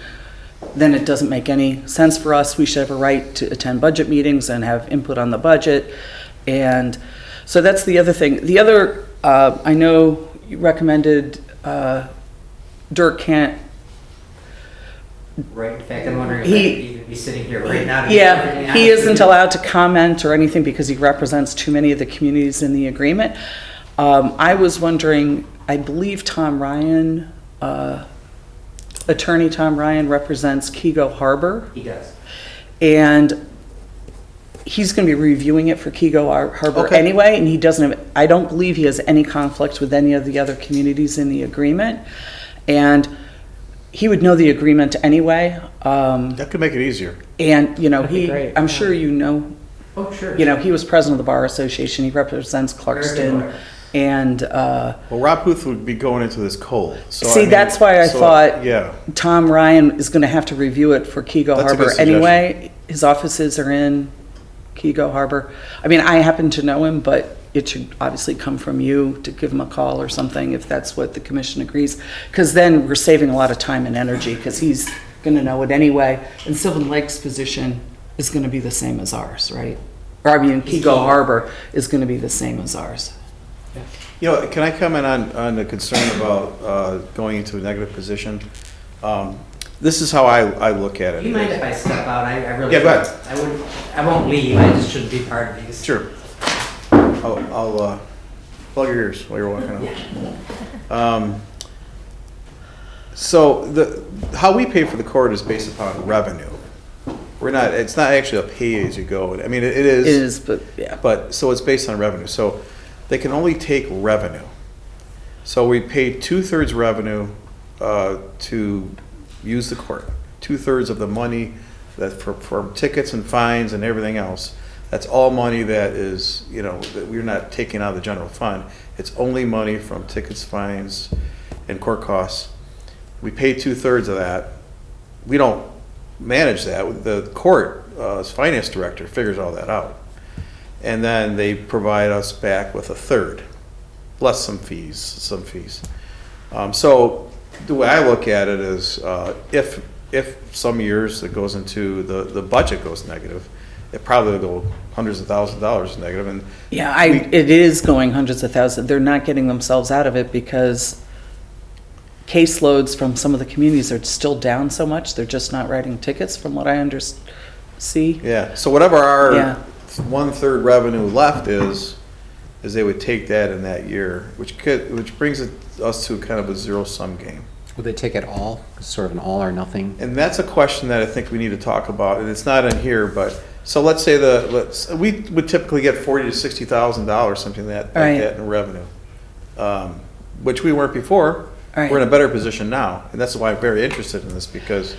then it doesn't make any sense for us. We should have a right to attend budget meetings and have input on the budget. And so that's the other thing. The other, I know you recommended Dirk Kent. Right, in fact, I'm wondering if He- he'd even be sitting here right now. to be Yeah, perfectly he honest isn't with you. allowed to comment or anything because he represents too many of the communities in the agreement. I was wondering, I believe Tom Ryan, Attorney Tom Ryan represents Kego Harbor, He does. and he's going to be reviewing it for Kego Harbor Okay. anyway, and he doesn't have, I don't believe he has any conflict with any of the other communities in the agreement. And he would know the agreement anyway. That could make it easier. And, That'd be great, I'm yeah. sure Oh, sure. he was president of the Bar Association. He represents Clarkston. Very And Well, Rob Huth would be going into this cold. So See, that's why I thought- Yeah. Tom Ryan is going to have to review it for Kego That's a good Harbor suggestion. anyway. His offices are in Kego Harbor. I mean, I happen to know him, but it should obviously come from you to give him a call or something if that's what the commission agrees. Because then we're saving a lot of time and energy because he's going to know it anyway. And Sylvan Lake's position is going to be the same as ours, right? Or I mean, Kego Harbor is going to be the same as ours. Can I comment on the concern about going into a negative position? This is how I look at it. Do you mind if I step out? I really. Yeah, go ahead. I won't leave, I just shouldn't be part of these. Sure. I'll plug your ears while you're walking out. So how we pay for the court is based upon revenue. It's not actually a pay-as-you-go. I mean, it is. It is, but yeah. But, so it's based on revenue. So they can only take revenue. So we pay 2/3 revenue to use the court. 2/3 of the money that for tickets and fines and everything else. That's all money that is, that we're not taking out of the general fund. It's only money from tickets, fines, and court costs. We pay 2/3 of that. We don't manage that. The court's finance director figures all that out. And then they provide us back with 1/3, plus some fees. So the way I look at it is, if some years it goes into the budget goes negative, it probably will go hundreds of thousands of dollars negative. And Yeah, it is going hundreds of thousands. They're not getting themselves out of it because caseloads from some of the communities are still down so much. They're just not writing tickets from what I see. yeah, so whatever our Yeah. 1/3 revenue left is they would take that in that year, which brings us to kind of a zero-sum game. Would they take it all, sort of an all or nothing? And that's a question that I think we need to talk about, and it's not in here, but, so let's say we would typically get $40,000 to $60,000, something like Right. that in revenue, which we weren't before. Right. We're in a better position now, and that's why I'm very interested in this because,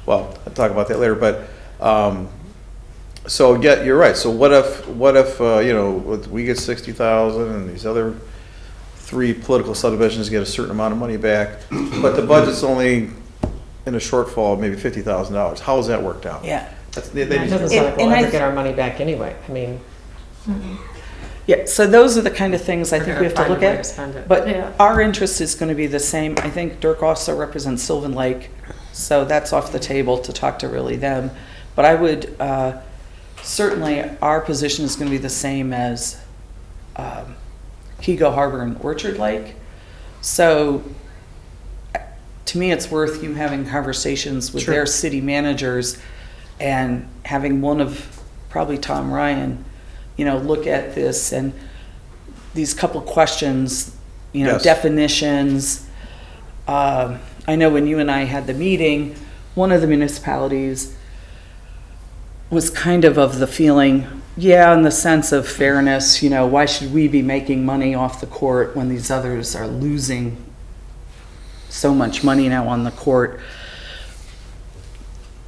well, I'll talk about that later, but So, yeah, you're right. So what if, you know, we get 60,000 and these other 3 political subdivisions get a certain amount of money back, but the budget's only in a shortfall of maybe $50,000. How has that worked out? Yeah. It doesn't sound like we'll ever get our money back anyway. I mean, Yeah, so those are the kind of things I think we have to look We're gonna find a way to at. spend it. But Yeah. our interest is going to be the same. I think Dirk also represents Sylvan Lake, so that's off the table to talk to really them. But I would, certainly, our position is going to be the same as Kego Harbor and Orchard Lake. So to me, it's worth you having conversations with Sure. their city managers and having one of, probably Tom Ryan, you know, look at this and these couple questions, you know, Yes. definitions. I know when you and I had the meeting, one of the municipalities was kind of the feeling, yeah, in the sense of fairness, you know, why should we be making money off the court when these others are losing so much money now on the court?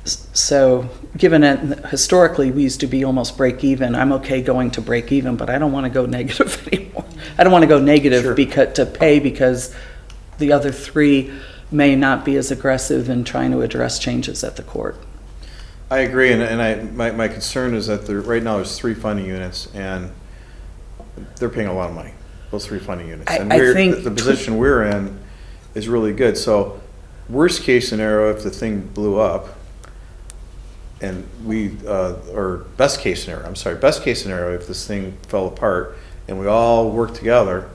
So given it, historically, we used to be almost break even. I'm okay going to break even, but I don't want to go negative anymore. I don't want to go negative Sure. because the other 3 may not be as aggressive in trying to address changes at the court. I agree, and my concern is that right now there's 3 funding units, and they're paying a lot of money, those 3 funding units. And I think the position we're in is really good. So worst case scenario, if the thing blew up, and or best case scenario, if this thing fell apart and we all worked together,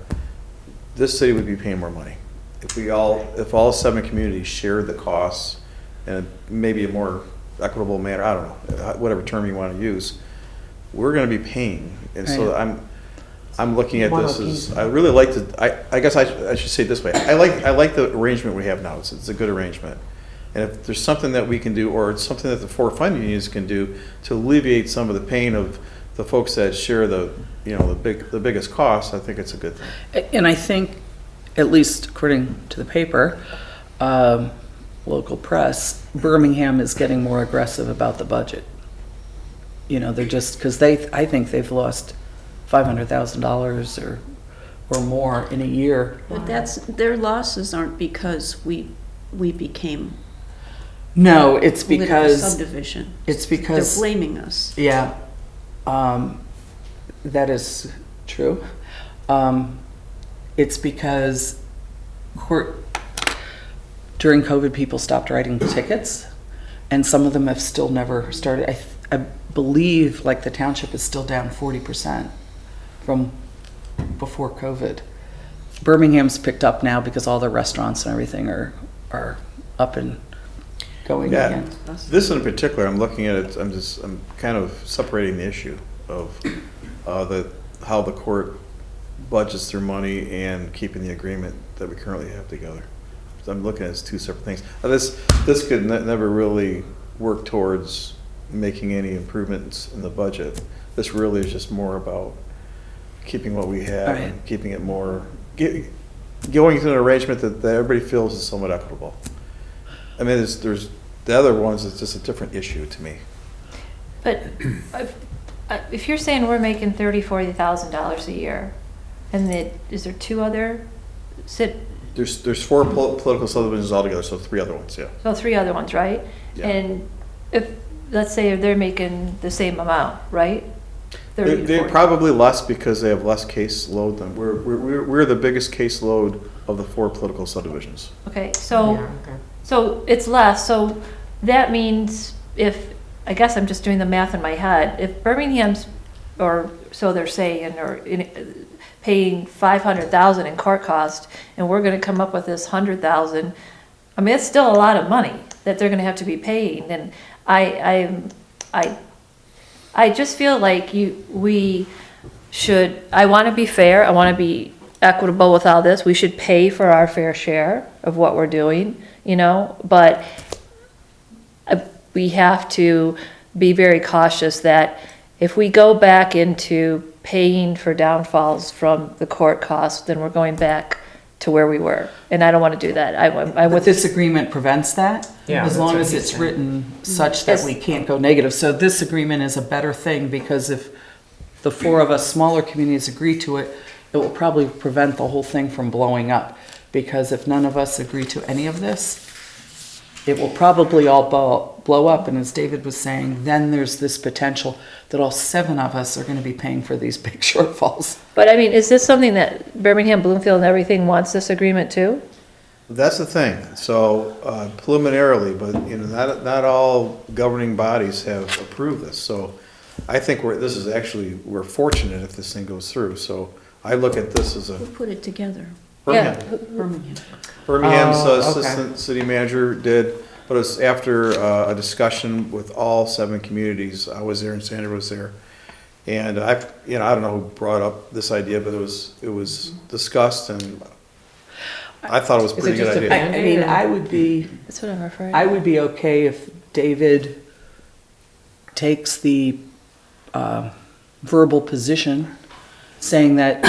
this city would be paying more money. If all 7 communities shared the costs in maybe a more equitable manner, I don't know, whatever term you want to use, we're going to be paying. And so Right. I'm looking at One this of as, I really like to, I guess I should say it this way. I like the arrangement we have now. It's a good arrangement. And if there's something that we can do, or it's something that the 4 funding units can do to alleviate some of the pain of the folks that share the biggest costs, I think it's a good thing. And I think, at least according to the paper, local press, Birmingham is getting more aggressive about the budget. You know, they're just, because I think they've lost $500,000 or more in a year. But their losses aren't because we became No, it's political because, subdivision. it's They're because, blaming us. yeah, that is true. It's because during COVID, people stopped writing tickets, and some of them have still never started. I believe, like, the township is still down 40% from before COVID. Birmingham's picked up now because all the restaurants and everything are up and going Yeah, again. this in particular, I'm looking at it, I'm kind of separating the issue of how the court budgets their money and keeping the agreement that we currently have together. So I'm looking at it as 2 separate things. Now, this could never really work towards making any improvements in the budget. This really is just more about keeping what we have and keeping it more, going to an arrangement that everybody feels is somewhat equitable. I mean, there's the other ones, it's just a different issue to me. But if you're saying we're making $40,000 a year, and is there 2 other There's 4 political subdivisions altogether, so 3 other ones, yeah. so 3 other ones, right? Yeah. And if, let's say they're making the same amount, right? 30 to They're 40. probably less because they have less caseload than, we're the biggest caseload of the 4 political subdivisions. Okay, so. yeah, okay. So it's less, so that means I guess I'm just doing the math in my head, if Birmingham's, or so they're saying, paying $500,000 in court cost, and we're gonna come up with this $100,000, I mean, it's still a lot of money that they're gonna have to be paying, and I just feel like I wanna be fair, I wanna be equitable with all this, we should pay for our fair share of what we're doing, you know, but we have to be very cautious that if we go back into paying for downfalls from the court costs, then we're going back to where we were, and I don't want to do that. I But would, this agreement prevents that? Yeah, As that's long what as he's it's saying. written such that we can't go negative. So this agreement is a better thing, because if the four of us smaller communities agree to it, it will probably prevent the whole thing from blowing up. Because if none of us agree to any of this, it will probably all blow up. And as David was saying, then there's this potential that all seven of us are gonna be paying for these big shortfalls. but I mean, is this something that Birmingham, Bloomfield and everything wants this agreement too? That's the thing. So preliminarily, but not all governing bodies have approved this. So I think we're fortunate if this thing goes through. So I look at this as a Who put it together? Birmingham. Birmingham. Birmingham's Oh, okay. assistant city manager did, but it's after a discussion with all 7 communities. I was there and Sandra was there. And I don't know who brought up this idea, but it was discussed and I thought it was a Is it pretty good just a idea. I mean, I would be, That's what I'm referring. I would be okay if David takes the verbal position saying that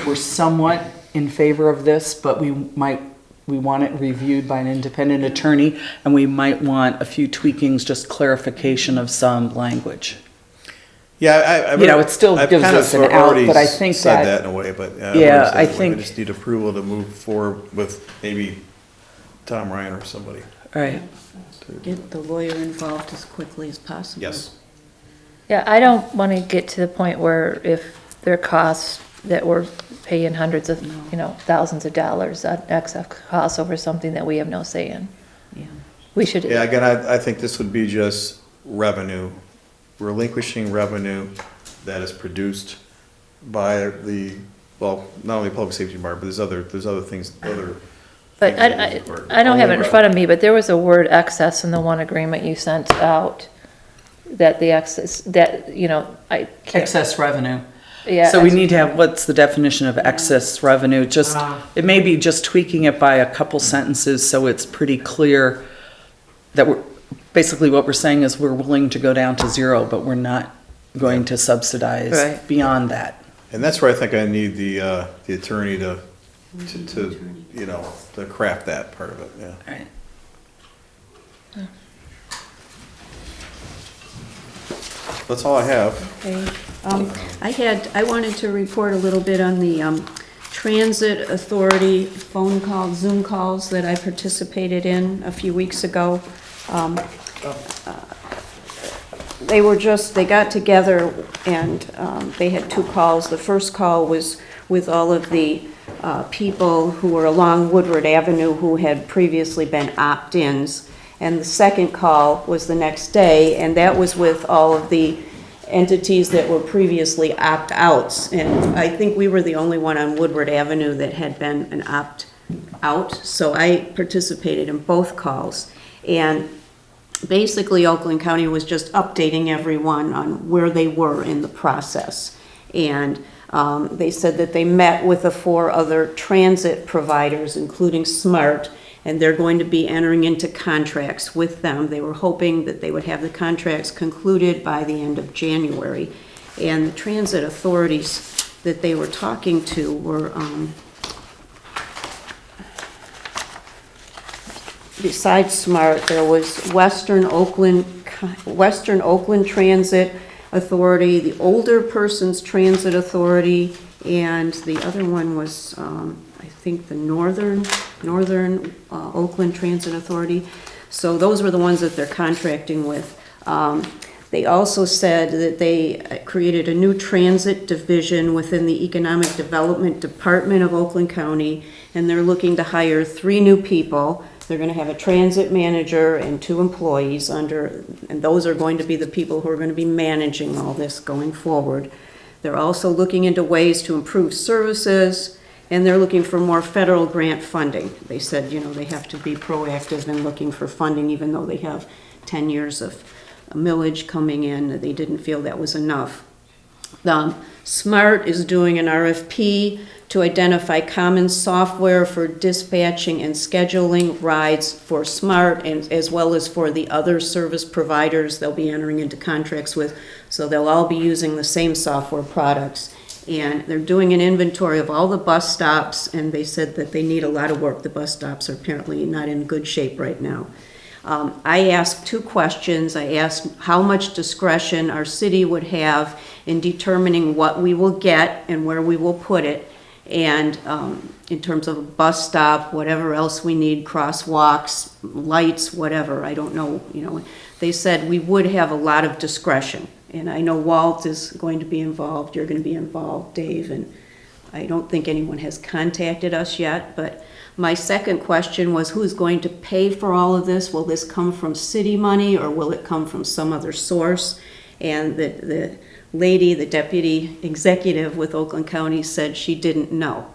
we're somewhat in favor of this, but we want it reviewed by an independent attorney, and we might want a few tweakings, just clarification of some language. Yeah, It still I've gives kind us of an out, already but I think said that- that in a way, but Yeah, I I think- just need approval to move forward with maybe Tom Ryan or somebody. Right. Get the lawyer involved as quickly as possible. Yes. Yeah, I don't want to get to the point where if there are costs that we're paying hundreds of, thousands of dollars on excess costs over something that we have no say in. Yeah. We should. Yeah, again, I think this would be just revenue, relinquishing revenue that is produced by not only public safety department, but there's other things, But I don't have it in front of me, but there was a word excess in the one agreement you sent out, that the excess, that, I can't. Excess revenue. Yeah. So we need to have, what's the definition of excess revenue? Just, it may be just tweaking it by a couple sentences so it's pretty clear that basically what we're saying is we're willing to go down to 0, but we're not going to subsidize Right. beyond that. And that's where I think I need the attorney to craft that part of it, yeah. Right. That's all I have. Okay. I wanted to report a little bit on the Transit Authority phone calls, Zoom calls that I participated in a few weeks ago. They got together and they had 2 calls. The first call was with all of the people who were along Woodward Avenue who had previously been opt-ins. And the second call was the next day, and that was with all of the entities that were previously opt-outs. And I think we were the only one on Woodward Avenue that had been an opt-out, so I participated in both calls. And basically, Oakland County was just updating everyone on where they were in the process. And they said that they met with the 4 other transit providers, including SMART, and they're going to be entering into contracts with them. They were hoping that they would have the contracts concluded by the end of January. And the transit authorities that they were talking to were, besides SMART, there was Western Oakland Transit Authority, the Older Persons Transit Authority, and the other one was, I think, the Northern Oakland Transit Authority. So those were the ones that they're contracting with. They also said that they created a new transit division within the Economic Development Department of Oakland County, and they're looking to hire 3 new people. They're going to have a transit manager and 2 employees and those are going to be the people who are going to be managing all this going forward. They're also looking into ways to improve services, and they're looking for more federal grant funding. They said, they have to be proactive in looking for funding, even though they have 10 years of millage coming in. They didn't feel that was enough. SMART is doing an RFP to identify common software for dispatching and scheduling rides for SMART, and as well as for the other service providers they'll be entering into contracts with. So they'll all be using the same software products. And they're doing an inventory of all the bus stops, and they said that they need a lot of work. The bus stops are apparently not in good shape right now. I asked 2 questions. I asked how much discretion our city would have in determining what we will get and where we will put it. And in terms of a bus stop, whatever else we need, crosswalks, lights, whatever, I don't know, they said we would have a lot of discretion. And I know Walt is going to be involved, you're going to be involved, Dave, and I don't think anyone has contacted us yet, but my second question was who's going to pay for all of this? Will this come from city money or will it come from some other source? And the lady, the deputy executive with Oakland County said she didn't know.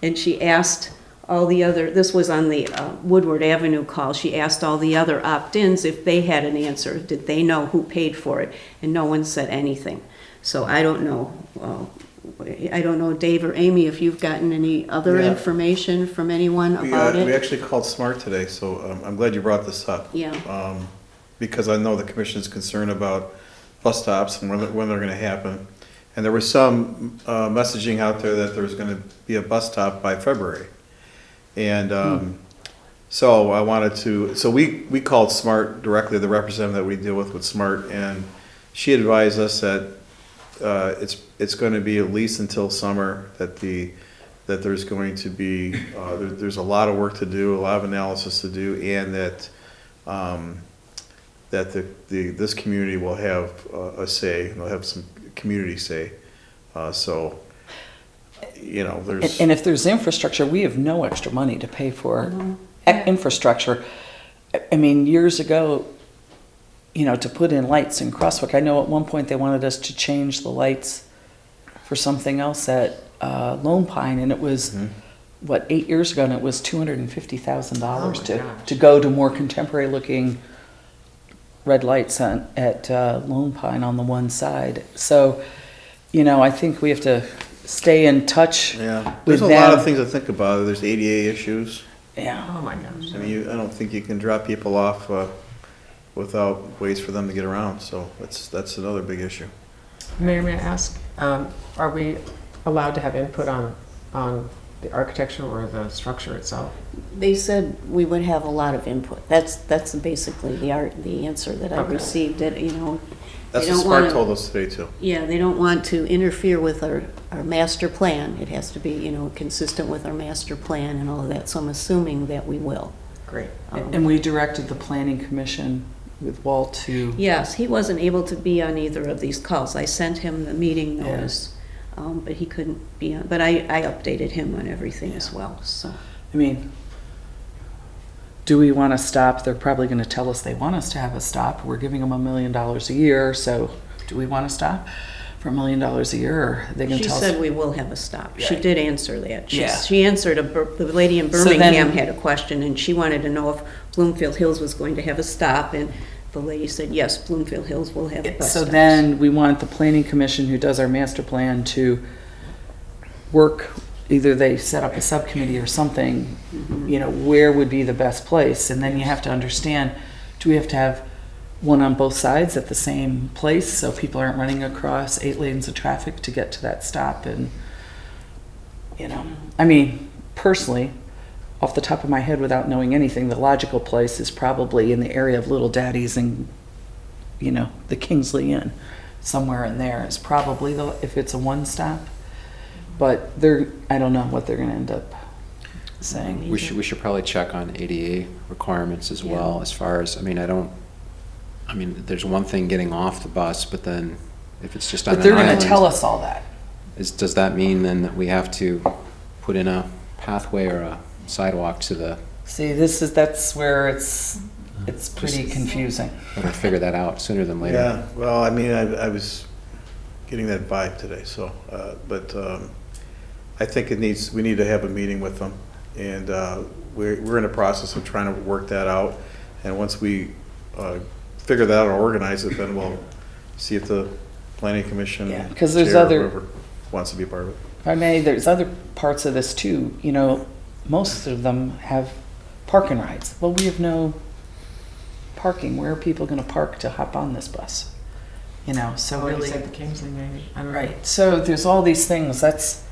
And she asked all the other, this was on the Woodward Avenue call, she asked all the other opt-ins if they had an answer. Did they know who paid for it? And no one said anything. So I don't know. I don't know, Dave or Amy, if you've gotten any other information from anyone about it? We actually called SMART today, so I'm glad you brought this up. Yeah. Because I know the commission's concerned about bus stops and when they're gonna happen. And there was some messaging out there that there was gonna be a bus stop by February. And so I wanted to, so we called SMART directly, the representative that we deal with SMART, and she advised us that it's going to be at least until summer that there's going to be there's a lot of work to do, a lot of analysis to do, and that this community will have a say, they'll have some community say. So there's And if there's infrastructure, we have no extra money to pay for infrastructure. I mean, years ago, to put in lights in Crosswalk, I know at one point they wanted us to change the lights for something else at Lone Pine, and it was, 8 years ago, and it was $250,000 to go to more contemporary looking red lights at Lone Pine on the one side. So, I think we have to stay in touch with there's a them. lot of things to think about. There's ADA issues. Yeah. Oh, my gosh. I mean, I don't think you can drop people off without ways for them to get around, so that's another big issue. Mayor, may I ask, are we allowed to have input on the architecture or the structure itself? They said we would have a lot of input. That's basically the answer that I received. That That's they what don't SMART wanna- told us today too. Yeah, they don't want to interfere with our master plan. It has to be consistent with our master plan and all of that. So I'm assuming that we will. Great. And we directed the planning commission with Walt to. Yes, he wasn't able to be on either of these calls. I sent him the meeting notice, but he couldn't be on. But I updated him on everything as well. So I mean, do we want to stop? They're probably going to tell us they want us to have a stop. We're giving them $1 million a year, so do we want to stop for $1 million a year? Or are they going to she tell said us? we will have a stop. Yeah. She did answer that. Yeah. She answered the lady in So then- Birmingham had a question, and she wanted to know if Bloomfield Hills was going to have a stop, and the lady said yes, Bloomfield Hills will have a bus So stop. then we want the planning commission who does our master plan to work, either they set up a subcommittee or something, where would be the best place? And then you have to understand, do we have to have one on both sides at the same place so people aren't running across 8 lanes of traffic to get to that stop? And, I mean, personally, off the top of my head without knowing anything, the logical place is probably in the area of Little Daddy's and, the Kingsley Inn. Somewhere in there is probably, if it's a one stop. But I don't know what they're going to end up saying. We should probably check on ADA requirements as well, as far as, there's one thing getting off the bus, but then if it's just on But an they're going island, to tell us all that. does that mean then that we have to put in a pathway or a sidewalk to the, See, that's where it's pretty confusing. better figure that out sooner than later? Yeah, well, I was getting that vibe today, so, but I think we need to have a meeting with them, and we're in the process of trying to work that out, and once we figure that out or organize it, then we'll see if the planning commission Yeah, 'cause there's chair or other- whoever wants to be part of it. If I may, there's other parts of this too. Most of them have park and rides. Well, we have no parking. Where are people going to park to hop on this bus? you know, so Oh, you really. said the Kingsley maybe, I don't know. Right, so there's all these things, that's,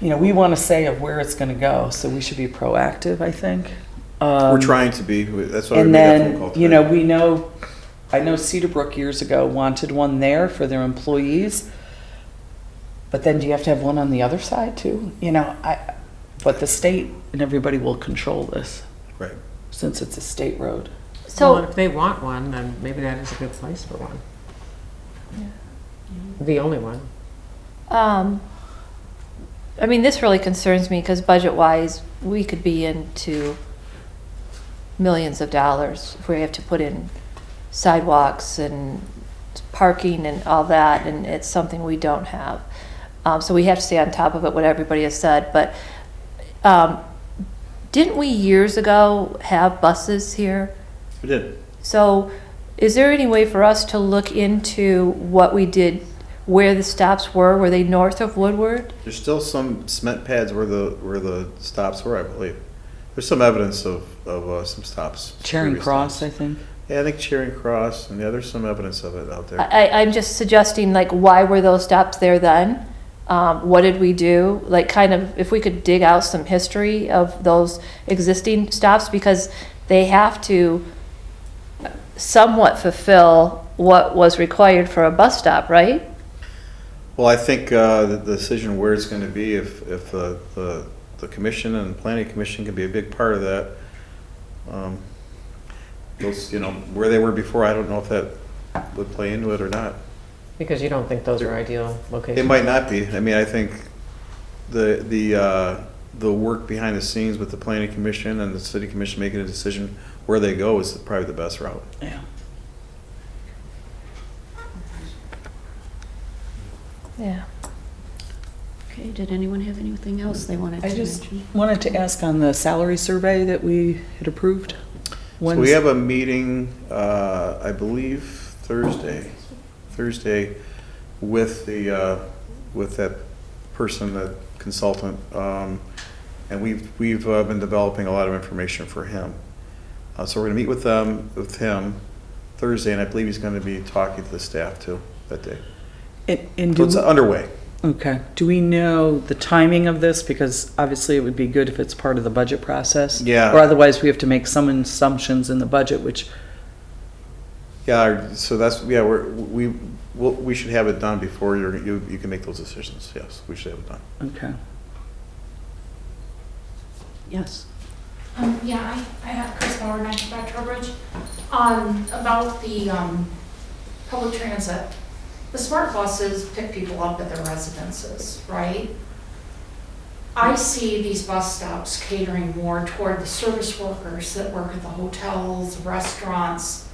you know, we want to say of where it's going to go, so we should be proactive, I think. We're trying to be, that's why we And made that phone call then, today. you know, we know, I know Cedar Brook years ago wanted one there for their employees, but then do you have to have one on the other side too? You know, but the state and everybody will control this, Right. since it's a state road. Well, So, if they want one, then maybe that is a good place for one. The only one. I mean, this really concerns me because budget-wise, we could be into millions of dollars if we have to put in sidewalks and parking and all that, and it's something we don't have. So we have to stay on top of it, what everybody has said, but didn't we years ago have buses here? We did. So is there any way for us to look into what we did, where the stops were? Were they north of Woodward? There's still some cement pads where the stops were, I believe. There's some evidence of some stops. Charing previous Cross, times. I think. Yeah, I think Charing Cross, and yeah, there's some evidence of it out there. I'm just suggesting, like, why were those stops there then? What did we do? Like, kind of, if we could dig out some history of those existing stops, because they have to somewhat fulfill what was required for a bus stop, right? Well, I think the decision where it's going to be, if the commission and planning commission can be a big part of that. Those, you know, where they were before, I don't know if that would play into it or not. Because you don't think those are ideal locations? It might not be. I mean, I think the work behind the scenes with the planning commission and the city commission making a decision where they go is probably the best route. Yeah. Yeah. Okay, did anyone have anything else they wanted to I just mention? wanted to ask on the salary survey that we had approved. So we have a meeting, I believe Thursday, with with that person, that consultant, and we've been developing a lot of information for him. So we're going to meet with him Thursday, and I believe he's going to be talking to the staff too that day. And So it's underway. okay. Do we know the timing of this? Because obviously it would be good if it's part of the budget process. Yeah. Or otherwise we have to make some assumptions in the budget, which, Yeah, so that's, yeah, we should have it done before you can make those decisions. Yes, we should have it done. okay. Yes. Yeah, I have Chris Bauer, 95 Trowbridge. About the public transit, the smart buses pick people up at their residences, right? I see these bus stops catering more toward the service workers that work at the hotels, restaurants,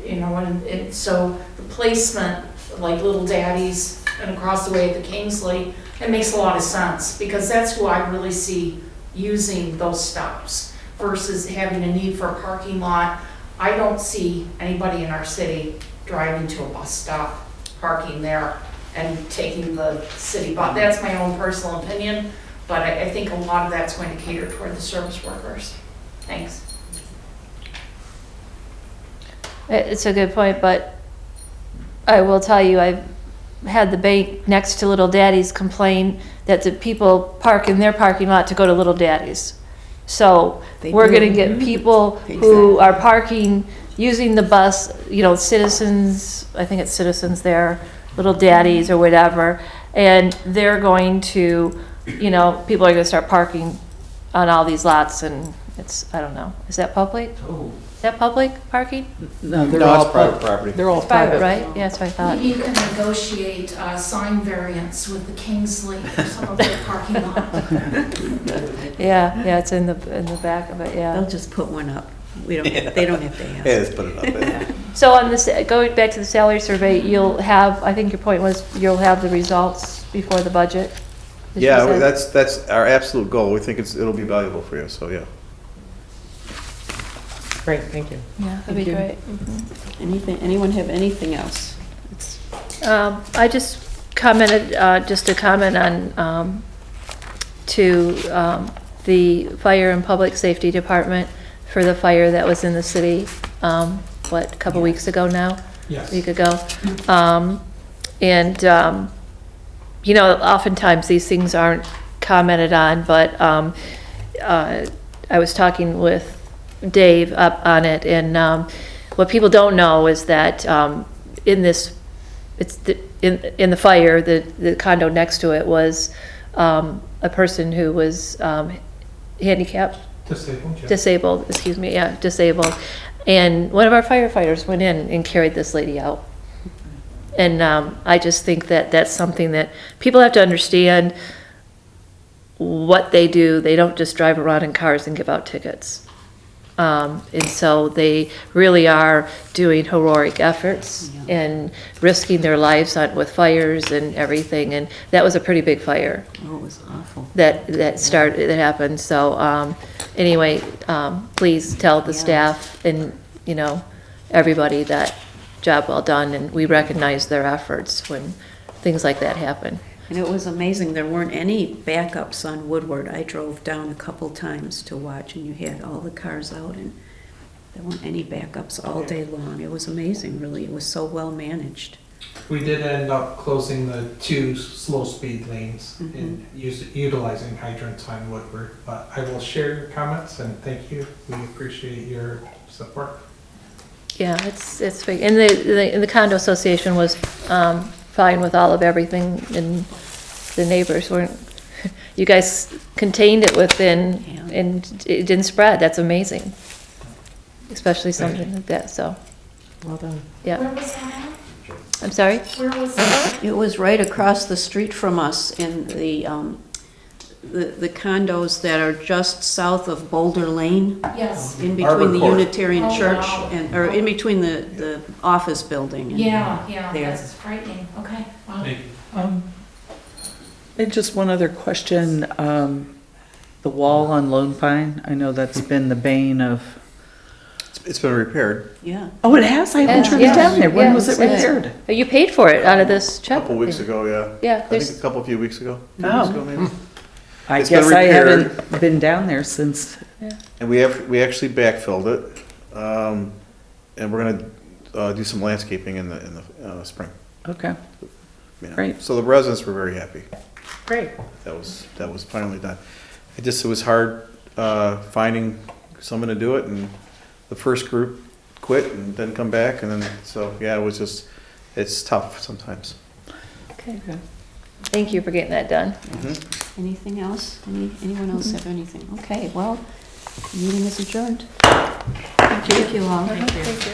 you know, and so the placement, like Little Daddy's and across the way at the Kingsley, it makes a lot of sense, because that's who I really see using those stops versus having a need for a parking lot. I don't see anybody in our city driving to a bus stop, parking there, and taking the city bus. That's my own personal opinion, but I think a lot of that's going to cater toward the service workers. Thanks. It's a good point, but I will tell you, I've had the bank next to Little Daddy's complain that the people park in their parking lot to go to Little Daddy's. So They we're do. gonna get people who are parking, using the bus, you know, Citizens, I think it's Citizens there, Little Daddy's or whatever, and they're going to, you know, people are gonna start parking on all these lots, and it's, I don't know, is that public? Is that public parking? No, they're No, all it's private property. They're all It's private, private. right? Yeah, that's what I thought. Maybe you can negotiate sign variants with the Kingsley for some of their parking lot. Yeah, it's in the back of it, yeah. They'll just put one up. They don't have to ask. Yeah, let's put it up there. So on this, going back to the salary survey, you'll have, I think your point was, you'll have the results before the budget? Did you Yeah, say? that's our absolute goal. We think it'll be valuable for you, so yeah. Great, thank you. Yeah, that'd be Thank you. great. Anyone have anything else? I just commented, just a comment on, to the Fire and Public Safety Department for the fire that was in the city, a couple weeks ago now. Yes. a week ago. And, you know, oftentimes these things aren't commented on, but I was talking with Dave up on it, and what people don't know is that in this, in the fire, the condo next to it was a person who was handicapped, disabled, excuse me, yeah, disabled. And one of our firefighters went in and carried this lady out. And I just think that that's something that people have to understand what they do. They don't just drive around in cars and give out tickets. And so they really are doing heroic efforts and risking their lives with fires and everything. And that was a pretty big fire. Oh, it was awful. That happened. So anyway, please tell the staff and, you know, everybody that job well done, and we recognize their efforts when things like that happen. And it was amazing, there weren't any backups on Woodward. I drove down a couple times to watch, and you had all the cars out, and there weren't any backups all day long. It was amazing, really. It was so well managed. We did end up closing the 2 slow speed lanes and utilizing hydrants on Woodward. But I will share your comments and thank you. We appreciate your support. Yeah, it's big. And the condo association was fine with all of everything, and the neighbors weren't. You guys contained it within, and it didn't spread. That's amazing, especially something like that. So, Well done. yeah. Where was that I'm sorry. at? Where was that? It was right across the street from us in the condos that are just south of Boulder Lane, Yes. in between Arbor the Court. Unitarian Oh, Church, wow. or in between the office building. and Yeah, there. that's frightening. Okay, wow. Thank you. And just one other question, the wall on Lone Pine, I know that's been the bane of, It's been repaired Yeah. oh, it has? I haven't driven Yes, down there. When yes, was it yes. repaired? You paid for it out of this a check. couple weeks ago, yeah. Yeah, I think there's, a few weeks ago. 2 Oh. weeks ago, maybe. I It's been guess I repaired. haven't been down there since, And we actually backfilled it, and we're gonna do some landscaping in the spring. okay, you know. Great. So the residents were very happy. great. That was finally done. It was hard finding someone to do it, and the first group quit and didn't come back, and then so yeah, it's tough sometimes. okay. Thank you for getting that done. Anything else? Anyone else have anything? Okay, well, meeting is adjourned. Thank you all. Thank you.